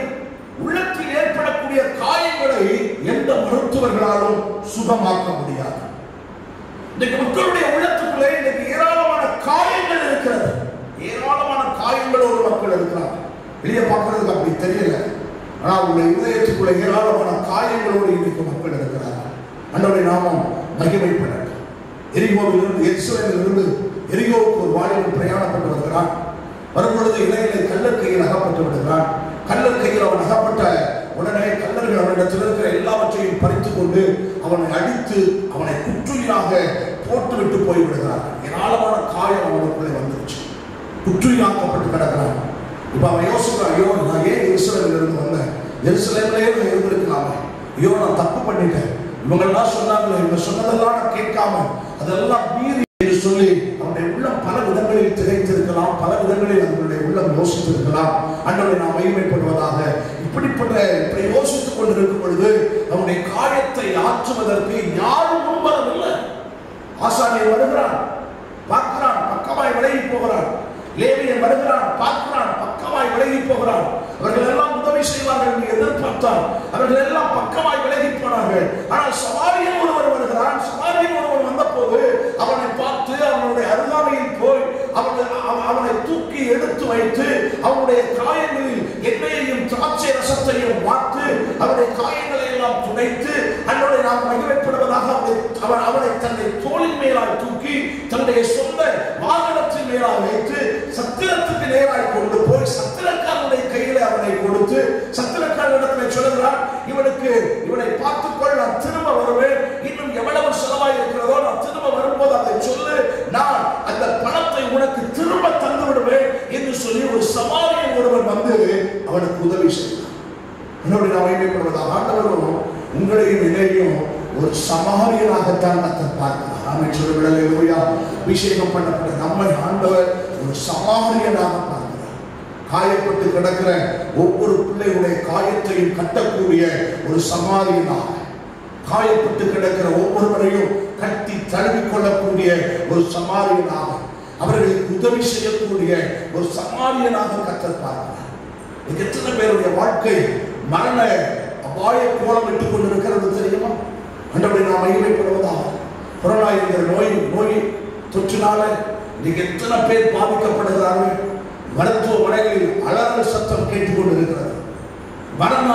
உள்ளத்தில் ஏற்படக்கூடிய காயங்களை எந்த மருத்துவர்களாலும் சுகமாக்க முடியாது. இன்றைக்கு மக்களுடைய உள்ளத்துக்குள்ளே இன்றைக்கு ஏராளமான காயங்கள் இருக்கிறது. ஏராளமான காயங்களோடு மக்கள் இருக்கிறார்கள். வெளியே பார்க்கறதுக்கு அப்படி தெரியல, ஆனால் உங்களுடைய இதயத்துக்குள்ள ஏராளமான காயங்களோடு இன்றைக்கு மக்கள் இருக்கிறார்கள். ஆண்டவருடைய நாமம் மகிமைப்படட்டும். எரிகோவிலிருந்து, எருசலேமிலிருந்து எரிகோவுக்கு ஒரு வாலிபன் பிரயாணப்பட்டு வருகிறான். வரும்பொழுது இலையிலே கல்லர் கையில் அகப்பட்டு விடுகிறான். கல்லர் கையில் அவன் அகப்பட்ட உடனே கல்லர்கள் அவனிடத்தில் இருக்கிற எல்லாவற்றையும் பறித்துக் கொண்டு அவனை அடித்து அவனை குற்றுயிராக போட்டுவிட்டு போய்விடுகிறார்கள். ஏராளமான காயம் அவனுக்குள்ளே வந்துருச்சு. குற்றுயிராக்கப்பட்டு கிடக்கிறான். இப்ப அவன் யோசிக்கிறான், ஐயோ நான் ஏன் எருசலேமிலிருந்து வந்தேன், எருசலேமிலேயே நான் இருந்திருக்கலாமே, ஐயோ நான் தப்பு பண்ணிட்டேன், இவங்கெல்லாம் சொன்னாங்களே, இவங்க சொன்னதெல்லாம் நான் கேட்காம அதெல்லாம் மீறி என்று சொல்லி அவனுடைய உள்ளம் பல விதங்களில் திகைத்திருக்கலாம், பல விதங்களில் அவனுடைய உள்ளம் யோசித்திருக்கலாம். ஆண்டவரை நாம் மகிமைப்படுவதாக. இப்படி யோசித்துக் கொண்டிருக்கும் பொழுது அவனுடைய காயத்தை ஆற்றுவதற்கு யாரும் முன்வரவில்லை. ஆசாரியர் வருகிறான், பார்க்கிறான், பக்கமாய் விலகி போகிறான். லேவியன் வருகிறான், பார்க்கிறான், பக்கமாய் விலகி போகிறான். அவர்கள் எல்லாம் உதவி செய்வார்கள் என்று எதிர்பார்த்தார். அவர்கள் எல்லாம் பக்கமாய் விலகி போனார்கள். ஆனால் சமாரியன் ஒருவர் வருகிறான். சமாரியன் ஒருவர் வந்த போது அவனை பார்த்து அவனுடைய அருகாமையில் போய் அவனை தூக்கி எடுத்து வைத்து அவனுடைய காயங்களில் எண்ணெயையும் திராட்சை ரசத்தையும் வார்த்து அவனுடைய காயங்களை எல்லாம் துடைத்து அவனுடைய நாம் மகிமைப்படுவதாக அவனை தன்னுடைய தோளின் மேலாய் தூக்கி தன்னுடைய சொந்த வாகனத்தின் மேலாய் வைத்து சத்திரத்துக்கு நேராய் கொண்டு போய் சத்திரக்காரனுடைய கையில அவனை கொடுத்து சத்திரக்காரனிடத்தில் சொல்லுகிறான், இவனை பார்த்துக்கொள், நான் திரும்ப வருவேன், இன்னும் எவ்வளவு செலவாய் இருக்கிறதோ நான் திரும்ப வரும்போது அதை சொல்லு, நான் அந்த பணத்தை உனக்கு திரும்ப தந்து விடுவேன் என்று சொல்லி ஒரு சமாரியன் ஒருவன் வந்து அவனுக்கு உதவி செய்தார். என்னுடைய நாம் மகிமைப்படுவதாக. ஆண்டவரும் உங்களையும் என்னையும் ஒரு சமாரியனாகத்தான் பார்க்கிறார். ஆமென் சொல்லுங்கள். அல்லேலூயா. அபிஷேகம் பண்ணப்பட்ட நம்மை ஆண்டவர் ஒரு சமாரியனாக பார்க்கிறார். காயப்பட்டு கிடக்கிற ஒவ்வொரு பிள்ளையுடைய காயத்தையும் கட்டக்கூடிய ஒரு சமாரியனாக, காயப்பட்டு கிடக்கிற ஒவ்வொருவரையும் கட்டி தழுவிக் கொள்ளக்கூடிய ஒரு சமாரியனாக, அவர்களுக்கு உதவி செய்யக்கூடிய ஒரு சமாரியனாக கர்த்தர் பார்க்கிறார். எத்தனை பேருடைய வாழ்க்கை மரண அபாய கோலம் இட்டுக் கொண்டிருக்கிறது தெரியுமா? ஆண்டவரை நாம் மகிமைப்படுவதாக. கொரோனா என்கிற நோய் தொற்றினால இன்னைக்கு எத்தனை பேர் பாதிக்கப்படுகிறார்கள். மருத்துவமனைகளில் அலறல் சத்தம் கேட்டுக்கொண்டிருக்கிறது. மரண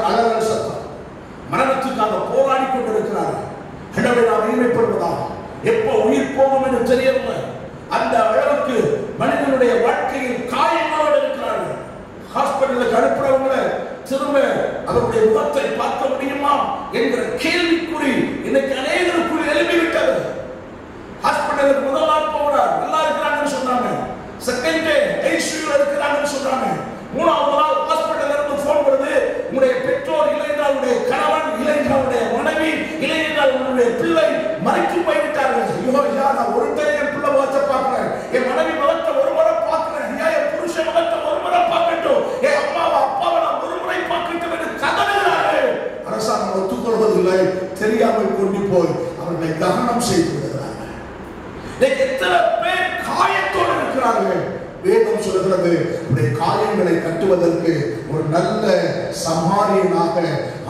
அலறல் சத்தம், மரணத்துக்காக போராடி கொண்டிருக்கிறார்கள். ஆண்டவரை நாம் மகிமைப்படுவதாக. எப்போ உயிர் போகும் என்று தெரியவில்லை. அந்த அளவுக்கு மனிதனுடைய வாழ்க்கையில் காயங்களோடு இருக்கிறார்கள். ஹாஸ்பிட்டலுக்கு அனுப்புறவங்களை திரும்ப அவருடைய முகத்தை பார்க்க முடியுமா என்கிற கேள்விக்குறி இன்னைக்கு அநேகருக்குள் எழுப்பிவிட்டது. ஹாஸ்பிட்டலுக்கு முதல் நாள் போகிறார், நல்லா இருக்கிறாங்கன்னு சொன்னாங்க. செகண்ட் டே ஐசியூல இருக்கிறாங்கன்னு சொன்னாங்க. மூணாவது நாள் ஹாஸ்பிட்டல்ல இருந்து போன் வருது, உங்களுடைய பெற்றோர் இல்லை என்றால் உங்களுடைய கணவன், இல்லை என்றால் உங்களுடைய மனைவி, இல்லை என்றால் உங்களுடைய பிள்ளை மறைத்து போய்விட்டார்கள். ஐயோ, நான் ஒரு டைம் என் பிள்ளை முகத்தை பார்க்கிறேன், என் மனைவி முகத்தை ஒரு முறை பார்க்கிறேன், என் புருஷ போய் அவர்களை தகனம் செய்து விடுகிறார்கள். எத்தனை பேர் காயத்தோடு இருக்கிறார்கள். வேதம் சொல்கிறது உடைய காயங்களை கட்டுவதற்கு ஒரு நல்ல சமாரியனாக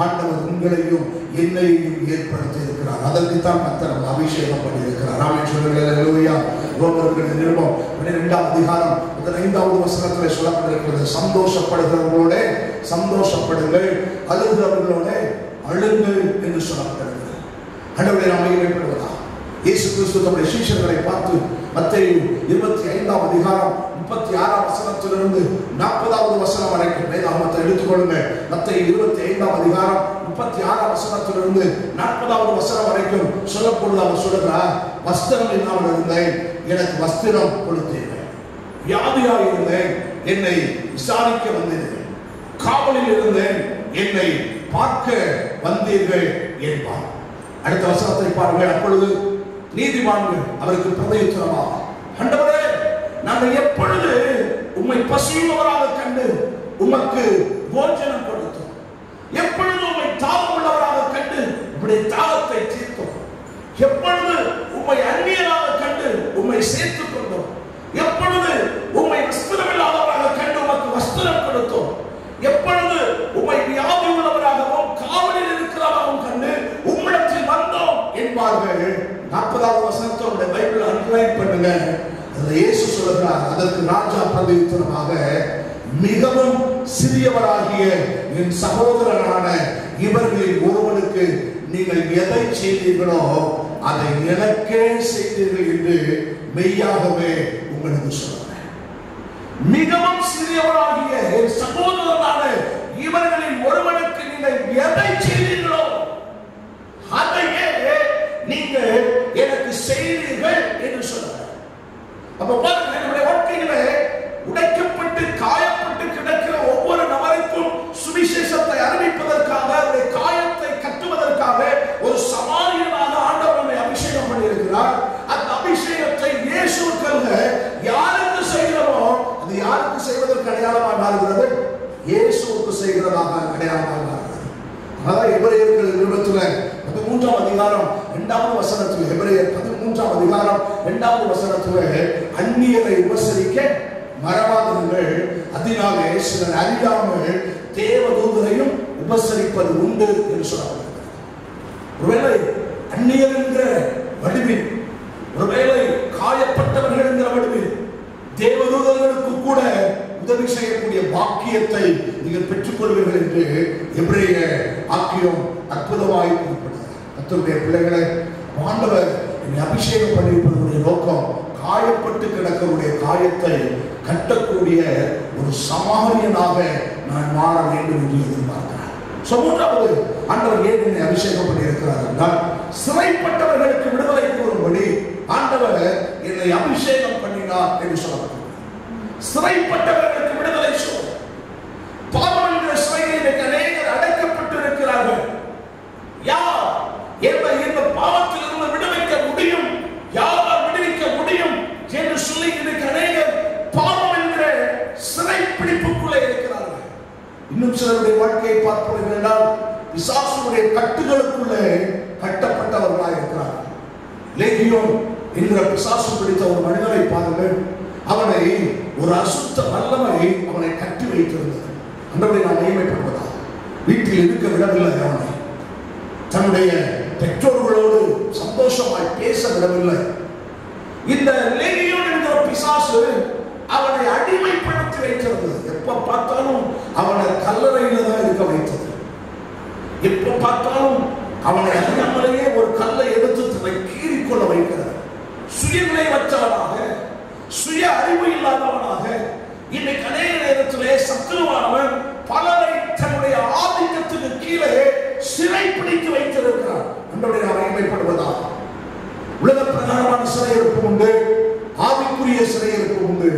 ஆண்டவர் உங்களையும் என்னையும் ஏற்படுத்தி இருக்கிறார். அதற்கு தான் கர்த்தர் அபிஷேகம் பண்ணியிருக்கிறார். ஆமென் சொல்லுங்கள். அல்லேலூயா. ரோமர்கள் நிருபம் 12ஆம் அதிகாரம் 15வது வசனத்திலே சொல்லப்பட்டிருக்கிறது, சந்தோஷப்படுகிறவர்களோட சந்தோஷப்படுங்கள், அழுகிறவர்களோட அழுங்கள் என்று சொல்லப்பட்டிருக்கிறது. ஆண்டவரை நாம் மகிமைப்படுவதா இயேசு கிறிஸ்து தம்முடைய சீஷர்களை பார்த்து மத்தேயு 25ஆம் அதிகாரம் 36ஆம் வசனத்திலிருந்து 40வது வசனம் வரைக்கும் வேதாகமத்தை எடுத்துக்கொள்ளுங்கள். மத்தேயு 25ஆம் அதிகாரம் 36ஆம் வசனத்திலிருந்து 40வது வசனம் வரைக்கும் சொல்லப்பொழுது அவர் சொல்கிறார், வஸ்திரம் இல்லாமல் இருந்தேன், எனக்கு வஸ்திரம் கொடுத்தீர்கள். வியாதியாக இருந்தேன், என்னை விசாரிக்க வந்தீர்கள். காவலில் இருந்தேன், என்னை பார்க்க வந்தீர்கள் என்பார். அடுத்த வசனத்தை பாருங்கள். அப்பொழுது நீதிமான்கள் அவருக்கு பிரதியுத்தரமாக, ஆண்டவரே, நாங்கள் எப்பொழுது உம்மை பசியுள்ளவராக கண்டு உமக்கு போஜனம் கொடுத்தோம், எப்பொழுது உம்மை தாகம் உள்ளவராக கண்டு உம்முடைய தாகத்தை தீர்த்தோம், எப்பொழுது உம்மை அந்நியராக கண்டு உம்மை சேர்த்துக் கொண்டோம், எப்பொழுது உம்மை வஸ்திரமில்லாதவராக கண்டு உமக்கு வஸ்திரம் கொடுத்தோம், எப்பொழுது உம்மை வியாதி உள்ளவராகவும் காவலில் இருக்கிறவராகவும் கண்டு உம்மிடத்தில் வந்தோம் என்பார்கள். 40வது வசனத்தோட பைபிள் அண்டர்லைன் பண்ணுங்க. அதுல இயேசு சொல்கிறார், அதற்கு ராஜா பிரதியுத்தரமாக, மிகவும் சிறியவராகிய என் சகோதரனான இவர்களில் ஒருவனுக்கு நீங்கள் எதை செய்தீர்களோ அதை எனக்கே செய்தீர்கள் என்று மெய்யாகவே உங்களுக்கு சொல்றேன். மிகவும் சிறியவராகிய என் சகோதரனான இவர்களில் ஒருவனுக்கு நீங்கள் எதை செய்தீர்களோ அதையே நீங்கள் எனக்கு செய்தீர்கள் என்று சொல்றார். அப்ப பாருங்க, நம்முடைய வாழ்க்கையிலே உடைக்கப்பட்டு காயப்பட்டு கிடக்கிற ஒவ்வொரு நபருக்கும் சுவிசேஷத்தை அறிவிப்பதற்காக, அவருடைய காயத்தை கட்டுவதற்காக ஒரு சமாரியனாக ஆண்டவர் நம்மை அபிஷேகம் பண்ணியிருக்கிறார். அந்த அபிஷேகத்தை இயேசுவுக்காக யாருக்கு செய்கிறோமோ அது யாருக்கு செய்வதற்கு அடையாளமாக மாறுகிறது? இயேசுவுக்கு செய்கிறதாக அடையாளமாக மாறுகிறது. அதான் எபிரேயர்கள் நிருபத்துல 13ஆம் அதிகாரம் 2வது வசனத்தில், எபிரேயர் 13ஆம் அதிகாரம் 2வது வசனத்தில், அந்நியரை உபசரிக்க மறவாதவர்கள், அதனாலே சிலர் அறியாமல் தேவதூதரையும் உபசரிப்பது உண்டு என்று சொல்லப்படுகிறது. ஒருவேளை அந்நியர் என்கிற வடிவில், ஒருவேளை காயப்பட்டவர்கள் என்கிற வடிவில் தேவதூதர்களுக்கு கூட உதவி செய்யக்கூடிய பாக்கியத்தை நீங்கள் பெற்றுக்கொள்வீர்கள் என்று எபிரேய ஆக்கியம் அற்புதமாய் குறிப்பிடுகிறார். கர்த்தருடைய பிள்ளைகளை, ஆண்டவர் என்னை அபிஷேகம் பண்ணியிருப்பதனுடைய நோக்கம் காயப்பட்டு கிடக்கக்கூடிய காயத்தை கட்டக்கூடிய ஒரு சமாரியனாக நான் மாற வேண்டும் என்று எதிர்பார்க்கிறார். மூன்றாவது, ஆண்டவர் ஏன் என்னை அபிஷேகம் பண்ணியிருக்கிறார் என்றால், சிறைப்பட்டவர்களுக்கு விடுதலை கூறும்படி ஆண்டவர் என்னை அபிஷேகம் பண்ணினார் என்று சொல்லப்பட்டது. சிறைப்பட்டவர்களுக்கு விடுதலை சொல்ல, பாவம் என்கிற சிறையில் அநேகர் அடைக்கப்பட்டு இருக்கிறார்கள். யார் இந்த பாவத்தில் இருந்து விடுவிக்க முடியும், யாரால் விடுவிக்க முடியும் என்று சொல்லி இன்னைக்கு அநேகர் பாவம் என்கிற சிறை பிடிப்புக்குள்ளே இருக்கிறார்கள். இன்னும் சிலருடைய வாழ்க்கையை பார்ப்பவர்கள் என்றால் பிசாசுடைய கட்டுகளுக்குள்ளே கட்டப்பட்டவர்களாக இருக்கிறார்கள். லேகியோன் என்கிற பிசாசு பிடித்த ஒரு மனிதனை பாருங்கள். அவனை ஒரு அசுத்த வல்லமை அவனை கட்டி வைத்திருந்தது. அன்றபடி நான் மகிமைப்படுவதா, வீட்டில் இருக்க விடவில்லை, அவனை தன்னுடைய பெற்றோர்களோடு சந்தோஷமாய் பேச விடவில்லை. இந்த லேகியோன் என்கிற பிசாசு அவனை அடிமைப்படுத்தி வைத்திருந்தது. எப்ப பார்த்தாலும் அவனை கல்லறையில தான் இருக்க வைத்தது. எப்ப பார்த்தாலும் அவனை அறியாமலேயே ஒரு கல்லை எடுத்து தன்னை கீறிக்கொள்ள வைக்கிறது. சுயநிலைவற்றவனாக, சுய அறிவு இல்லாதவனாக இன்னைக்கு அநேக நேரத்திலே சத்துருவானவன் பலரை தன்னுடைய ஆதிக்கத்துக்கு கீழே சிறை பிடித்து வைத்திருக்கிறார். அன்றோடு நாம் மகிமைப்படுவதாக, உலக பிரகாரமான சிறையிருப்பு உண்டு, ஆவிக்குரிய சிறையிருப்பு உண்டு.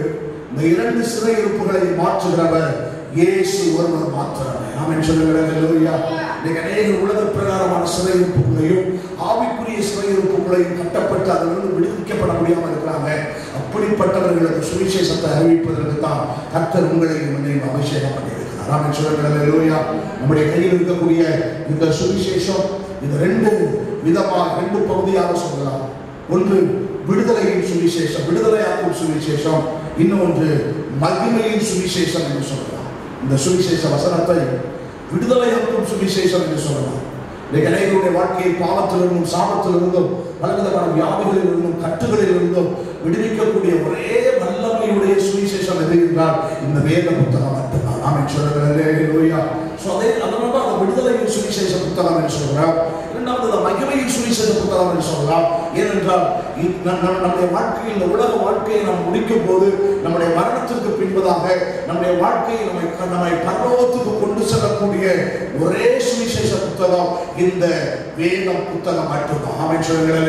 இந்த இரண்டு சிறையிருப்புகளை மாற்றுகிறவர் இயேசு ஒருவர் மாத்திரமே. ஆமென் சொல்லுங்கள். அல்லேலூயா. இன்னைக்கு அநேக உலக பிரகாரமான சிறையிருப்புகளையும் ஆவிக்குரிய சிறையிருப்புகளையும் கட்டப்பட்டு அதிலிருந்து விடுவிக்கப்பட முடியாமல் இருக்கிறாங்க. அப்படிப்பட்டவர்களுக்கு சுவிசேஷத்தை அறிவிப்பதற்கு தான் கர்த்தர் உங்களையும் என்னையும் அபிஷேகம் பண்ணியிருக்கிறார். ஆமென் சொல்லுங்கள். அல்லேலூயா. நம்முடைய கையில் இருக்கக்கூடிய இந்த சுவிசேஷம் இது ரெண்டு பகுதியாக சொல்லலாம். ஒன்று விடுதலையின் சுவிசேஷம், விடுதலையாக்கும் சுவிசேஷம். இன்னொன்று மகிமையின் சுவிசேஷம் என்று சொல்லலாம். இந்த சுவிசேஷ வசனத்தை விடுதலையாக்கும் சுவிசேஷம் என்று சொல்லலாம். அநேகருடைய வாழ்க்கையில் பாவத்திலிருந்தும் சாபத்திலிருந்தும் பலவிதமான வியாதிகளிலிருந்தும் கட்டுகளிலிருந்தும் விடுவிக்கக்கூடிய ஒரே வல்லமையுடைய சுவிசேஷம் எது என்றால் இந்த வேத புத்தகம் மட்டும்தான். ஆமென் சொல்லுகிறேன். அதனால அந்த விடுதலையின் சுவிசேஷ புத்தகம் என்று சொல்கிறார். இரண்டாவது மகிமையின் சுவிசேஷ புத்தகம் என்று சொல்லலாம். ஏனென்றால் நம்முடைய வாழ்க்கையில், இந்த உலக வாழ்க்கையை நாம் முடிக்கும் போது நம்முடைய மரணத்திற்கு பின்பதாக நம்முடைய வாழ்க்கையை நம்மை பரலோகத்துக்கு கொண்டு செல்லக்கூடிய ஒரே சுவிசேஷ புத்தகம் இந்த வேத புத்தகம் மட்டும்தான். ஆமென் சொல்லுகிறேன்.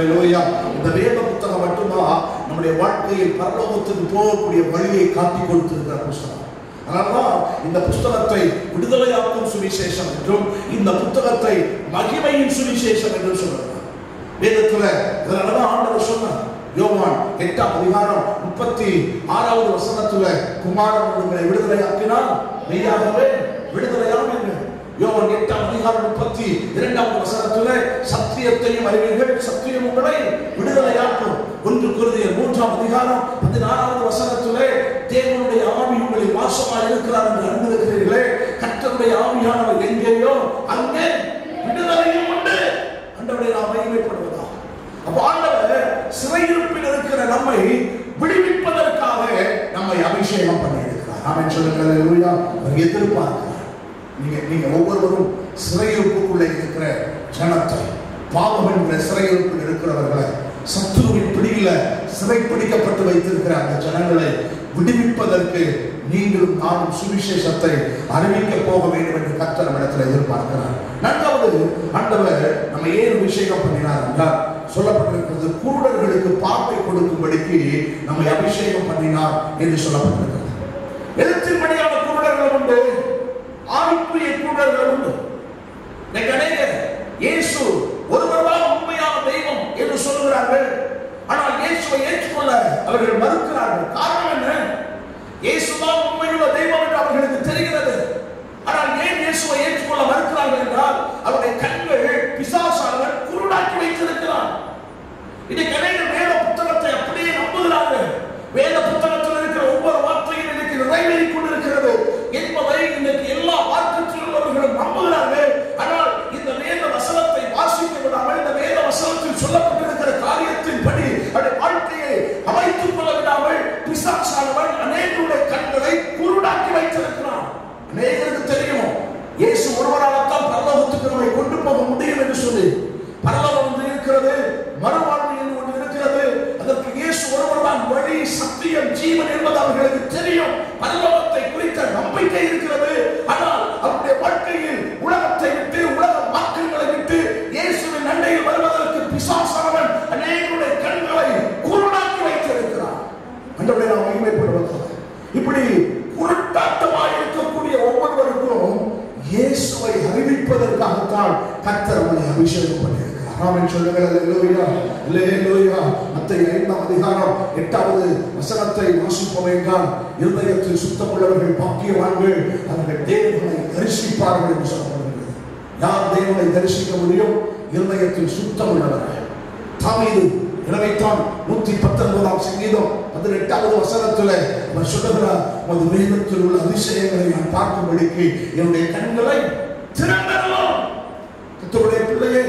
இந்த வேத புத்தகம் மட்டும்தான் நம்முடைய வாழ்க்கையில் பரலோகத்துக்கு போகக்கூடிய வழியை காட்டி கொடுத்திருக்கிற புத்தகம். அதனால்தான் இந்த புத்தகத்தை விடுதலையாக்கும் சுவிசேஷம் என்றும் இந்த புத்தகத்தை மகிமையின் சுவிசேஷம் என்றும் சொல்றார் வேதத்துல. அதனாலதான் ஆண்டவர் சொன்னார் யோவான் 8ஆம் அதிகாரம் 36வது வசனத்துல, குமாரன் உங்களை விடுதலையாக்கினால் மெய்யாகவே விடுதலையாவீர்கள். யோவான் 8ஆம் அதிகாரம் 32வது வசனத்துல, சத்தியத்தையும் அறிவீர்கள், சத்தியம் உங்களை விடுதலையாக்கும். 1 கொரிந்தியர் 3ஆம் அதிகாரம் 16வது வசனத்திலே, தேவனுடைய ஆவி உங்களில் வாசமாக இருக்கிறார் என்று அறிந்திருக்கிறீர்களே, கர்த்தருடைய ஆவியானவர் எங்கேயோ அங்கே விடுதலையும் உண்டு. ஆண்டவரை நாம் மகிமைப்படுவதா? அப்ப ஆண்டவர் சிறையிருப்பில் இருக்கிற நம்மை விடுவிப்பதற்காக நம்மை அபிஷேகம் பண்ணி இருக்கிறார். ஆமென் சொல்லுங்கள். அவர் எதிர்பார்க்கிறார். நீங்க ஒவ்வொருவரும் சிறையிருப்புக்குள்ளே இருக்கிற ஜனத்தை, பாவம் என்ற சிறையிருப்பில் இருக்கிறவர்களை, சத்துருவின் பிடியில சிறைப்பிடிக்கப்பட்டு வைத்திருக்கிற அந்த ஜனங்களை விடுவிப்பதற்கு நீங்களும் நானும் சுவிசேஷத்தை அறிவிக்க போக வேண்டும் என்று கர்த்தர் நம்மிடத்தில் எதிர்பார்க்கிறார். நான்காவது, ஆண்டவர் நம்ம ஏன் அபிஷேகம் பண்ணினார் என்றால் சொல்லப்பட்டிருக்கிறது, குருடர்களுக்கு பார்வை கொடுக்கும்படிக்கு நம்மை அபிஷேகம் பண்ணினார் என்று சொல்லப்பட்டிருக்கிறது. எழுத்தின்படியான குருடர்கள் உண்டு, ஆவிக்குரிய குருடர்கள் உண்டு. இயேசு ஒருவர்தான் உண்மையான தெய்வம் என்று சொல்கிறார்கள். ஆனால் இயேசுவை ஏற்றுக்கொள்ள அவர்கள் மறுக்கிறார்கள். காரணம் என்ன? இயேசுதான் உண்மையுள்ள தெய்வம் என்று அவர்களுக்கு தெரிகிறது. ஆனால் ஏன் இயேசுவை ஏற்றுக்கொள்ள மறுக்கிறார்கள் என்றால் அவருடைய கண்கள் பிசாசானவன் குருடாக்கி வைத்திருக்கிறான். இன்னைக்கு அநேகர் வேத புத்தகத்தை அப்படியே நம்புகிறார்கள். வேத புத்தகத்தில் இருக்கிற ஒவ்வொரு வார்த்தையும் இன்னைக்கு நிறைவேறிக் கொண்டிருக்கிறது என்பதை இன்னைக்கு எல்லா மார்க்கத்தில் உள்ளவர்களும் நம்புகிறார்கள். ஆனால் இந்த வேத வசனத்தை வாசிக்க விடாமல், இந்த வேத வசனத்தில் சொல்லப்பட்டிருக்கிற காரியத்தின்படி அவருடைய வாழ்க்கையை அமைத்துக் கொள்ள விடாமல் பிசாசானவன் அநேகருடைய கண்களை குருடாக்கி வைத்திருக்கிறான். அநேகருக்கு தெரியும் இயேசு ஒருவரால்தான் பரலோகத்துக்கு நம்மை கொண்டு போக முடியும் என்று சொல்லி. பரலோகம் ஒன்று இருக்கிறது, மறுவாழ்வு என்று ஒன்று இருக்கிறது. அதற்கு இயேசு ஒருவர் தான் வழி, சத்தியம், ஜீவன் என்பது அவர்களுக்கு தெரியும். பரலோகத்தை குறித்த நம்பிக்கை இருக்கிறது. ஆனால் அவருடைய வாழ்க்கையில் உலகத்தை விட்டு, உலக மாற்றங்களை விட்டு இயேசுவின் அண்டையில் வருவதற்கு பிசாசானவன் அநேகருடைய கண்களை குருடாக்கி வைத்திருக்கிறான். ஆண்டவரை நாம் மகிமைப்படுவதாக இப்படி குருட்டாட்டமாக இருக்கக்கூடிய ஒவ்வொருவருக்கும் இயேசுவை அறிவிப்பதற்காகத்தான் கர்த்தர் அவனை அபிஷேகம் பண்ணியிருக்கிறார். ஆமென் சொல்லுங்கள். அல்லேலூயா, அல்லேலூயா. மத்தேயு 5ஆம் அதிகாரம் 8வது வசனத்தை வாசிப்போம் என்றால், இருதயத்தில் சுத்தமுள்ளவர்கள் பாக்கியவான்கள், அவர்கள் தேவனை தரிசிப்பார்கள் என்று சொல்லப்படுகிறது. யார் தேவனை தரிசிக்க முடியும்? இருதயத்தில் சுத்தமுள்ளவர்கள். தாவீது எனவேதான் 119ஆம் சங்கீதம் 18வது வசனத்தில் அவர் சொல்லுகிறார், உமது வேதத்தில் உள்ள அதிசயங்களை நான் பார்க்கும்படிக்கு என்னுடைய கண்களை திறந்தரலாம். கர்த்தருடைய பிள்ளையே,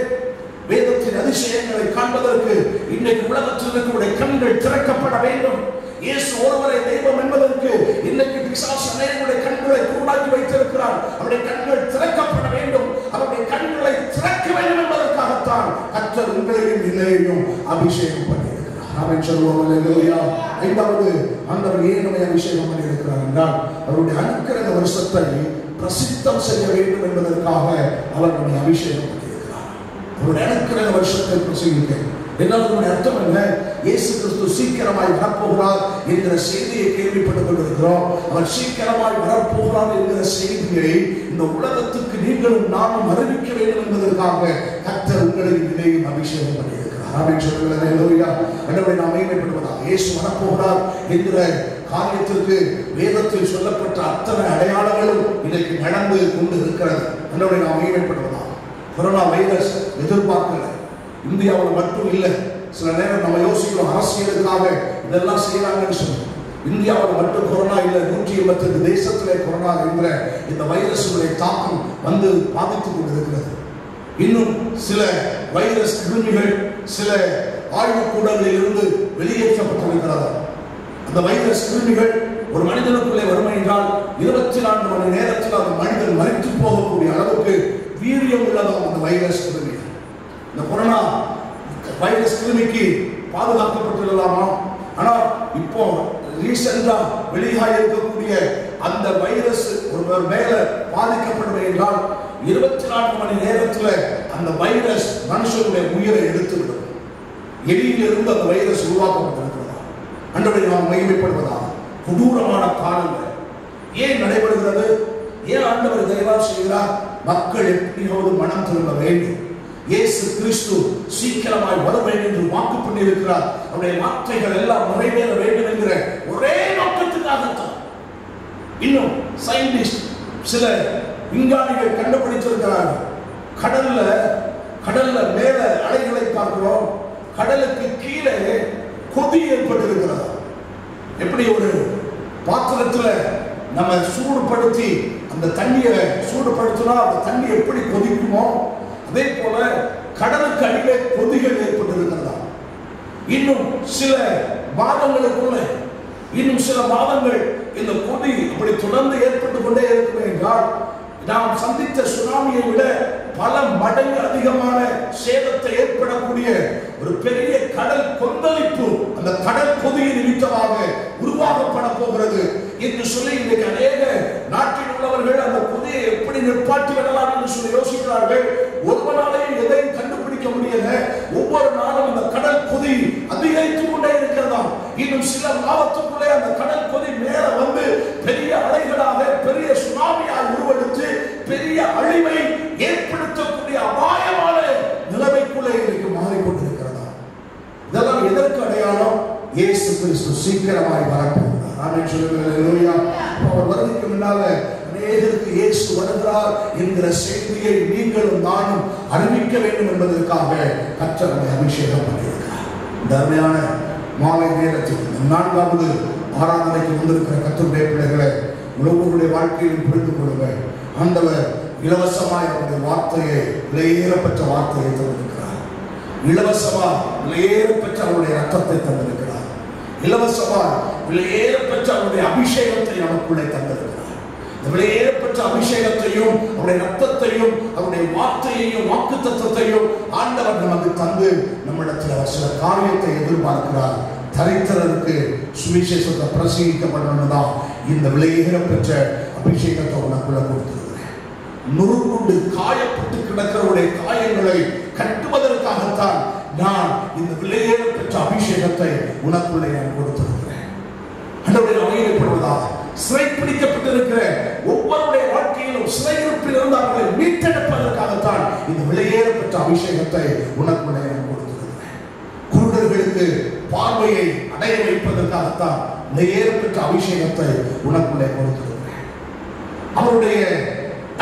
வேதத்தின் அதிசயங்களை காண்பதற்கு இன்னைக்கு உலகத்தில் இருக்கிற கண்கள் திறக்கப்பட வேண்டும். இயேசு ஒருவரே தெய்வம் என்பதற்கு இன்னைக்கு பிசாசு அநேகருடைய கண்களை குருடாக்கி வைத்திருக்கிறார். அவருடைய கண்கள் திறக்கப்பட வேண்டும். அவருடைய கண்களை திறக்க வேண்டும் என்பதற்காகத்தான் கர்த்தர் உங்களையும் என்னையும் அபிஷேகம் பண்ணியிருக்கிறார். ஆமென் சொல்லுவோம். அல்லேலூயா. 5வது, ஆண்டவர் ஏன் நம்மை அபிஷேகம் பண்ணியிருக்கிறார் என்றால் அவருடைய அனுக்கிரக வருஷத்தை பிரசித்தம் செய்ய வேண்டும் என்பதற்காக அவர் நம்மை அபிஷேகம் பண்ணியிருக்கிறார். அவருடைய அனுக்கிரக வருஷத்தை பிரசங்கிக்க என்னுடைய அர்த்தம் என்ன? இயேசு கிறிஸ்து சீக்கிரமாய் வரப்போகிறார் என்கிற செய்தியை கேள்விப்பட்டுக் கொண்டிருக்கிறோம். அவர் சீக்கிரமாய் வரப்போகிறார் என்கிற செய்தியை இந்த உலகத்துக்கு நீங்களும் நானும் அறிவிக்க வேண்டும் என்பதற்காக கர்த்தர் உங்களையும் இதையும் அபிஷேகம் பண்ணியிருக்கிறார். ஆமென் சொல்லுங்கள். அல்லேலூயா. ஆண்டவரை நாம் மகிமைப்படுவதாக. இயேசு வரப்போகிறார் என்கிற காரியத்திற்கு வேதத்தில் சொல்லப்பட்ட அத்தனை அடையாளங்களும் இன்றைக்கு நடந்து கொண்டு இருக்கிறது. ஆண்டவரை நாம் மகிமைப்படுவதாக. கொரோனா வைரஸ் எதிர்பார்க்கல. இந்தியாவில் மட்டும் இல்லை. சில நேரம் நம்ம யோசிக்கிறோம் அரசியலுக்காக இதெல்லாம் செய்யறாங்கன்னு சொல்லி. இந்தியாவில் மட்டும் கொரோனா இல்லை, 188 தேசத்திலே கொரோனா என்கிற இந்த வைரஸுடைய தாக்கம் வந்து பாதித்துக் கொண்டிருக்கிறது. இன்னும் சில வைரஸ் கிருமிகள் சில ஆய்வுக்கூடங்களில் இருந்து வெளியேற்றப்பட்டிருக்கிறது. அந்த வைரஸ் கிருமிகள் ஒரு மனிதனுக்குள்ளே வறுமை என்றால் 24 மணி நேரத்தில் அந்த மனிதன் மறித்து போகக்கூடிய அளவுக்கு வீரியம் உள்ளதாம் அந்த வைரஸ் கிருமி. இந்த கொரோனா வைரஸ் கிருமிக்கு பாதுகாக்கப்பட்டிருக்கலாமா? ஆனால் இப்போ ரீசெண்டா வெளியாக இருக்கக்கூடிய அந்த வைரஸ் ஒரு மேல பாதிக்கப்படுவது என்றால் 24 மணி நேரத்தில் அந்த வைரஸ் மனுஷனுடைய உயிரை எடுத்துவிடும். எலியிலிருந்து அந்த வைரஸ் உருவாக்கப்பட்டிருக்கிறதா? அன்றைய நாம் மகிமைப்படுவதா? கொடூரமான காலங்கள் ஏன் நடைபெறுகிறது? ஏன் ஆண்டவர் தயவாக செய்கிறார்? மக்கள் எப்படியாவது மனம் திரும்ப வேண்டும். இயேசு கிறிஸ்து சீக்கிரமாய் வர வேண்டும் என்று வாக்கு பண்ணியிருக்கிறார். அவருடைய வார்த்தைகள் எல்லாம் நிறைவேற வேண்டும் என்கிற ஒரே நோக்கத்துக்காகத்தான். இன்னும் சயின்டிஸ்ட் சில விஞ்ஞானிகள் கண்டுபிடிச்சிருக்கிறார்கள். கடல்ல மேல அலைகளை பார்க்கிறோம், கடலுக்கு கீழே கொதி ஏற்பட்டிருக்கிறது. எப்படி ஒரு பாத்திரத்துல நம்ம சூடுபடுத்தி அந்த தண்ணியை சூடுபடுத்தினா அந்த தண்ணி எப்படி கொதிக்குமோ அதே போல கடலுக்கு அடியிலே கொதிகள் ஏற்பட்டிருக்கிறதா? இன்னும் சில மாதங்களுக்குள்ள இன்னும் சில மாதங்கள் இந்த கொதி அப்படி தொடர்ந்து ஏற்பட்டுக் கொண்டே இருக்கும் என்றால் நாம் சந்தித்த சுனாமியை விட பல மடங்கு அதிகமான சேதத்தை ஏற்படக்கூடிய ஒரு பெரிய கடல் கொந்தளிப்பு அந்த கடல் கொதியின் நிமித்தமாக உருவாக்கப்பட போகிறது என்று சொல்லி இன்றைக்கு அநேக நாட்டில் உள்ளவர்கள் அந்த கொதியை எப்படி நிற்பாட்டி விடலாம் என்று சொல்லி யோசிக்கிறார்கள். ஒருவராலையும் எதையும் கண்டுபிடிக்க முடியல. ஒவ்வொரு நாளும் அந்த கடல் கொதி அதிகரித்துக் கொண்டே இருக்கிறதா? இன்னும் சில மாதத்துக்குள்ளே அந்த கடல் கொதி மேல வந்து பெரிய அலைகளாக பெரிய சுனாமியாக உருவெடுத்து பெரிய அழிவை ஏற்படுத்தக்கூடிய அபாயமான நிலைமைக்குள்ளே இன்றைக்கு மாறிக்கொண்டிருக்கிறதா? இதெல்லாம் எதற்கு அடையாளம்? இயேசு கிறிஸ்து சீக்கிரமாய் வரப்போகிறார். ஆமென் சொல்லுங்கள். அல்லேலூயா. அவர் வருவதற்கு முன்னால அநேகருக்கு இயேசு வருகிறார் என்கிற செய்தியை நீங்களும் நானும் அறிவிக்க வேண்டும் என்பதற்காக கர்த்தர் நம்மை அபிஷேகம் பண்ணியிருக்கிறார். இந்த அருமையான மாலை நேரத்தில் 4வது ஆராதனைக்கு வந்திருக்கிற கர்த்தருடைய பிள்ளைகளை உலகங்களுடைய வாழ்க்கையில் புரிந்து கொள்ளுங்கள். ஆண்டவர் இலவசமாய் அவருடைய வார்த்தையை விலையேறப்பட்ட வார்த்தையை தந்திருக்கிறார். இலவசமாய் விலையேறப்பட்ட அவருடைய ரத்தத்தை தந்திருக்கிறார். இலவசமாய் விலையேறப்பட்ட அவருடைய அபிஷேகத்தை நமக்குள்ளே தந்திருக்கிறார். இந்த விலையேறப்பட்ட அபிஷேகத்தையும் அவருடைய ரத்தத்தையும் அவருடைய வார்த்தையையும் வாக்குத்தத்தத்தையும் ஆண்டவர் நமக்கு தந்து நம்மிடத்தில் அவர் சில காரியத்தை எதிர்பார்க்கிறார். தரித்திரருக்கு சுவிசேஷத்தை பிரசங்கிக்கப்படணும்தான் இந்த விலையேறப்பட்ட அபிஷேகத்தை உனக்குள்ள கொடுத்திருக்கிறேன். நுறுங்குண்டு காயப்பட்டு கிடக்கிறவருடைய காயங்களை கட்டுவதற்காகத்தான் நான் இந்த விலையேறப்பட்ட அபிஷேகத்தை உனக்குள்ளே நான் கொடுத்திருக்கிறேன். ஆண்டவருடைய மகிமைப்படுவதாக சிறைப்பிடிக்கப்பட்டிருக்கிற ஒவ்வொருடைய வாழ்க்கையிலும் சிறையிருப்பில் இருந்து அவர்களை மீட்டெடுப்பதற்காகத்தான் இந்த விலையேறப்பட்ட அபிஷேகத்தை உனக்குள்ளே நான் கொடுத்திருக்கிறேன். குருடர்களுக்கு பார்வையை அடைய வைப்பதற்காகத்தான் விலையேறப்பட்ட அபிஷேகத்தை உனக்குள்ளே கொடுத்திருக்கிறேன். அவருடைய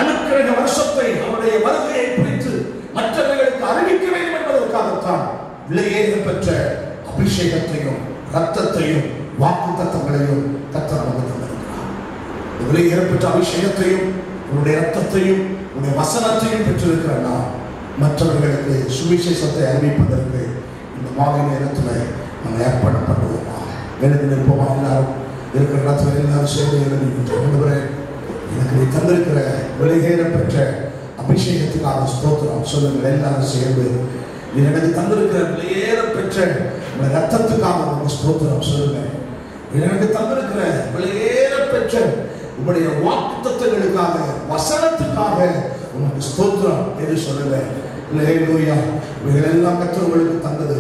அனுக்கிரக வருஷத்தை அவருடைய வருகையை குறித்து மற்றவர்களுக்கு அறிவிக்க வேண்டும் என்பதற்காகத்தான் விலையேறப்பட்ட அபிஷேகத்தையும் ரத்தத்தையும் வாக்குத்தத்தங்களையும் கர்த்தர் நமக்கு தந்திருக்கிறார். விலையேறப்பட்ட அபிஷேகத்தையும் உன்னுடைய ரத்தத்தையும் உன்னுடைய வசனத்தையும் பெற்றிருக்கிற நாம் மற்றவர்களுக்கு சுவிசேஷத்தை அறிவிப்பதற்கு இந்த மாலை நேரத்தில் நம்ம ஏற்பாடு பண்ணுவோமா? எழுதி நிற்போமா? எல்லாரும் இருக்கிற இடத்துல எல்லாரும் சேர்ந்து எழுதி எனக்கு நீ தந்திருக்கிற விலையேறப்பெற்ற அபிஷேகத்துக்காக ஸ்தோத்திரம் சொல்லுங்கள். எல்லாரும் சேர்ந்து நீ எனக்கு தந்திருக்கிற விலையேறப்பெற்ற ரத்தத்துக்காக உங்க ஸ்தோத்திரம் சொல்லுங்கள். எனக்கு தந்திருக்கிற விலையேறப்பெற்ற உங்களுடைய வாக்குத்தத்தங்களுக்காக வசனத்துக்காக உனக்கு ஸ்தோத்திரம் என்று சொல்லுவேன். அல்லேலூயா. இவைகள் எல்லாம் கர்த்தருக்கு தந்தது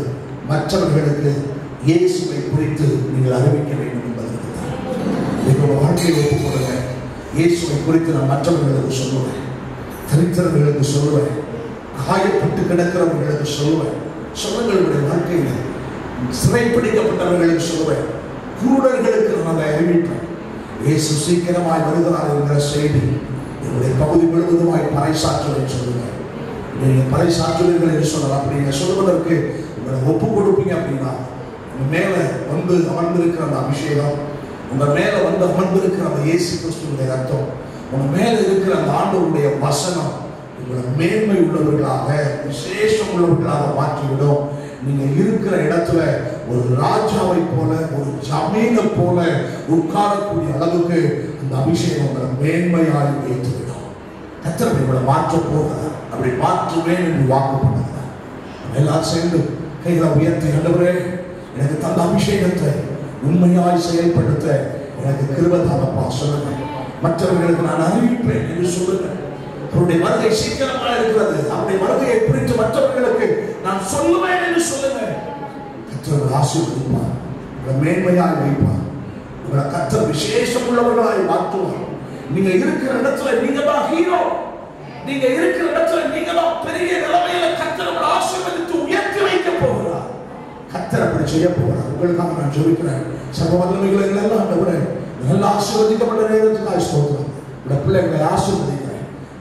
மற்றவர்களுக்கு இயேசுவை குறித்து நீங்கள் அறிவிக்க வேண்டும் என்பதற்கு தான். உங்களோட வாழ்க்கையை ஒப்புக் கொடுங்க. இயேசுவை குறித்து நான் மற்றவர்களுக்கு சொல்லுவேன், தரித்திரர்களுக்கு சொல்லுவேன், காயப்பட்டு கிடக்கிறவர்களுக்கு சொல்லுவேன். சொல்லுங்களுடைய வாழ்க்கையில் சிறைப்பிடிக்கப்பட்டவர்களுக்கு சொல்லுவேன், குருடர்களுக்கு நான் அறிவிப்பேன். இயேசு சீக்கிரமாய் வருகிறார் என்கிற செய்தி என்னுடைய பகுதி முழுவதுமாய் பறைசாற்றுவேன் சொல்லுவேன். நீங்க பழைய சாற்றுவீர்கள் என்று சொல்லலாம். அப்படி நீங்க சொல்வதற்கு உங்களை ஒப்பு கொடுப்பீங்க அப்படின்னா உங்க மேல வந்து அமர்ந்திருக்கிற அந்த அபிஷேகம், உங்க மேல வந்து அமர்ந்திருக்கிற அந்த இயேசு கிறிஸ்துவினுடைய ரத்தம், உங்க மேல இருக்கிற அந்த ஆண்டவருடைய வசனம் உங்களை மேன்மை உள்ளவர்களாக விசேஷம் உள்ளவர்களாக மாற்றிவிடும். நீங்க இருக்கிற இடத்துல ஒரு ராஜாவை போல, ஒரு ஜமீனை போல உட்காரக்கூடிய அளவுக்கு அந்த அபிஷேகம் உங்களை மேன்மையாய் வைத்துவிடும். கர்த்தர் உங்களை மாற்ற போகிறார். அப்படி மாற்றுவேன் என்று வாக்கு பண்ணுகிறார். எல்லாம் சேர்ந்து கைகளை உயர்த்தி, ஆண்டவரே எனக்கு தந்த அபிஷேகத்தை உண்மையாய் செயல்படுத்த எனக்கு கிருபை தாங்கப்பா சொல்லுங்க. மற்றவர்களுக்கு நான் அறிவிப்பேன் என்று சொல்லுங்க. அவருடைய வருகை சீக்கிரமாக இருக்கிறது. அவருடைய வருகையை குறித்து மற்றவர்களுக்கு நான் சொல்லுவேன் என்று சொல்லுங்க. கர்த்தர் ஆசீர்வதிப்பார், உங்களை மேன்மையாய் வைப்பார், உங்களை கர்த்தர் விசேஷம் உள்ளவர்களாய் மாற்றுவார். நீங்க இருக்கிற இடத்துல நீங்க தான் ஹீரோ. நீங்க இருக்கிற இடத்துல நீங்க தான் பெரிய நிலைமையில கர்த்தர் உங்களை ஆசீர்வதித்து உயர்த்தி வைக்க போகிறார். கர்த்தர் அப்படி செய்ய போகிறார். உங்களுக்காக நான் ஜெபிக்கிறேன். சர்வ வல்லமைகளை எல்லாம் ஆண்டவரே நல்ல ஆசீர்வதிக்கப்பட்ட நேரத்துக்காக ஸ்தோத்திரம். இந்த பிள்ளைகளை ஆசீர்வதிக்கிறேன்.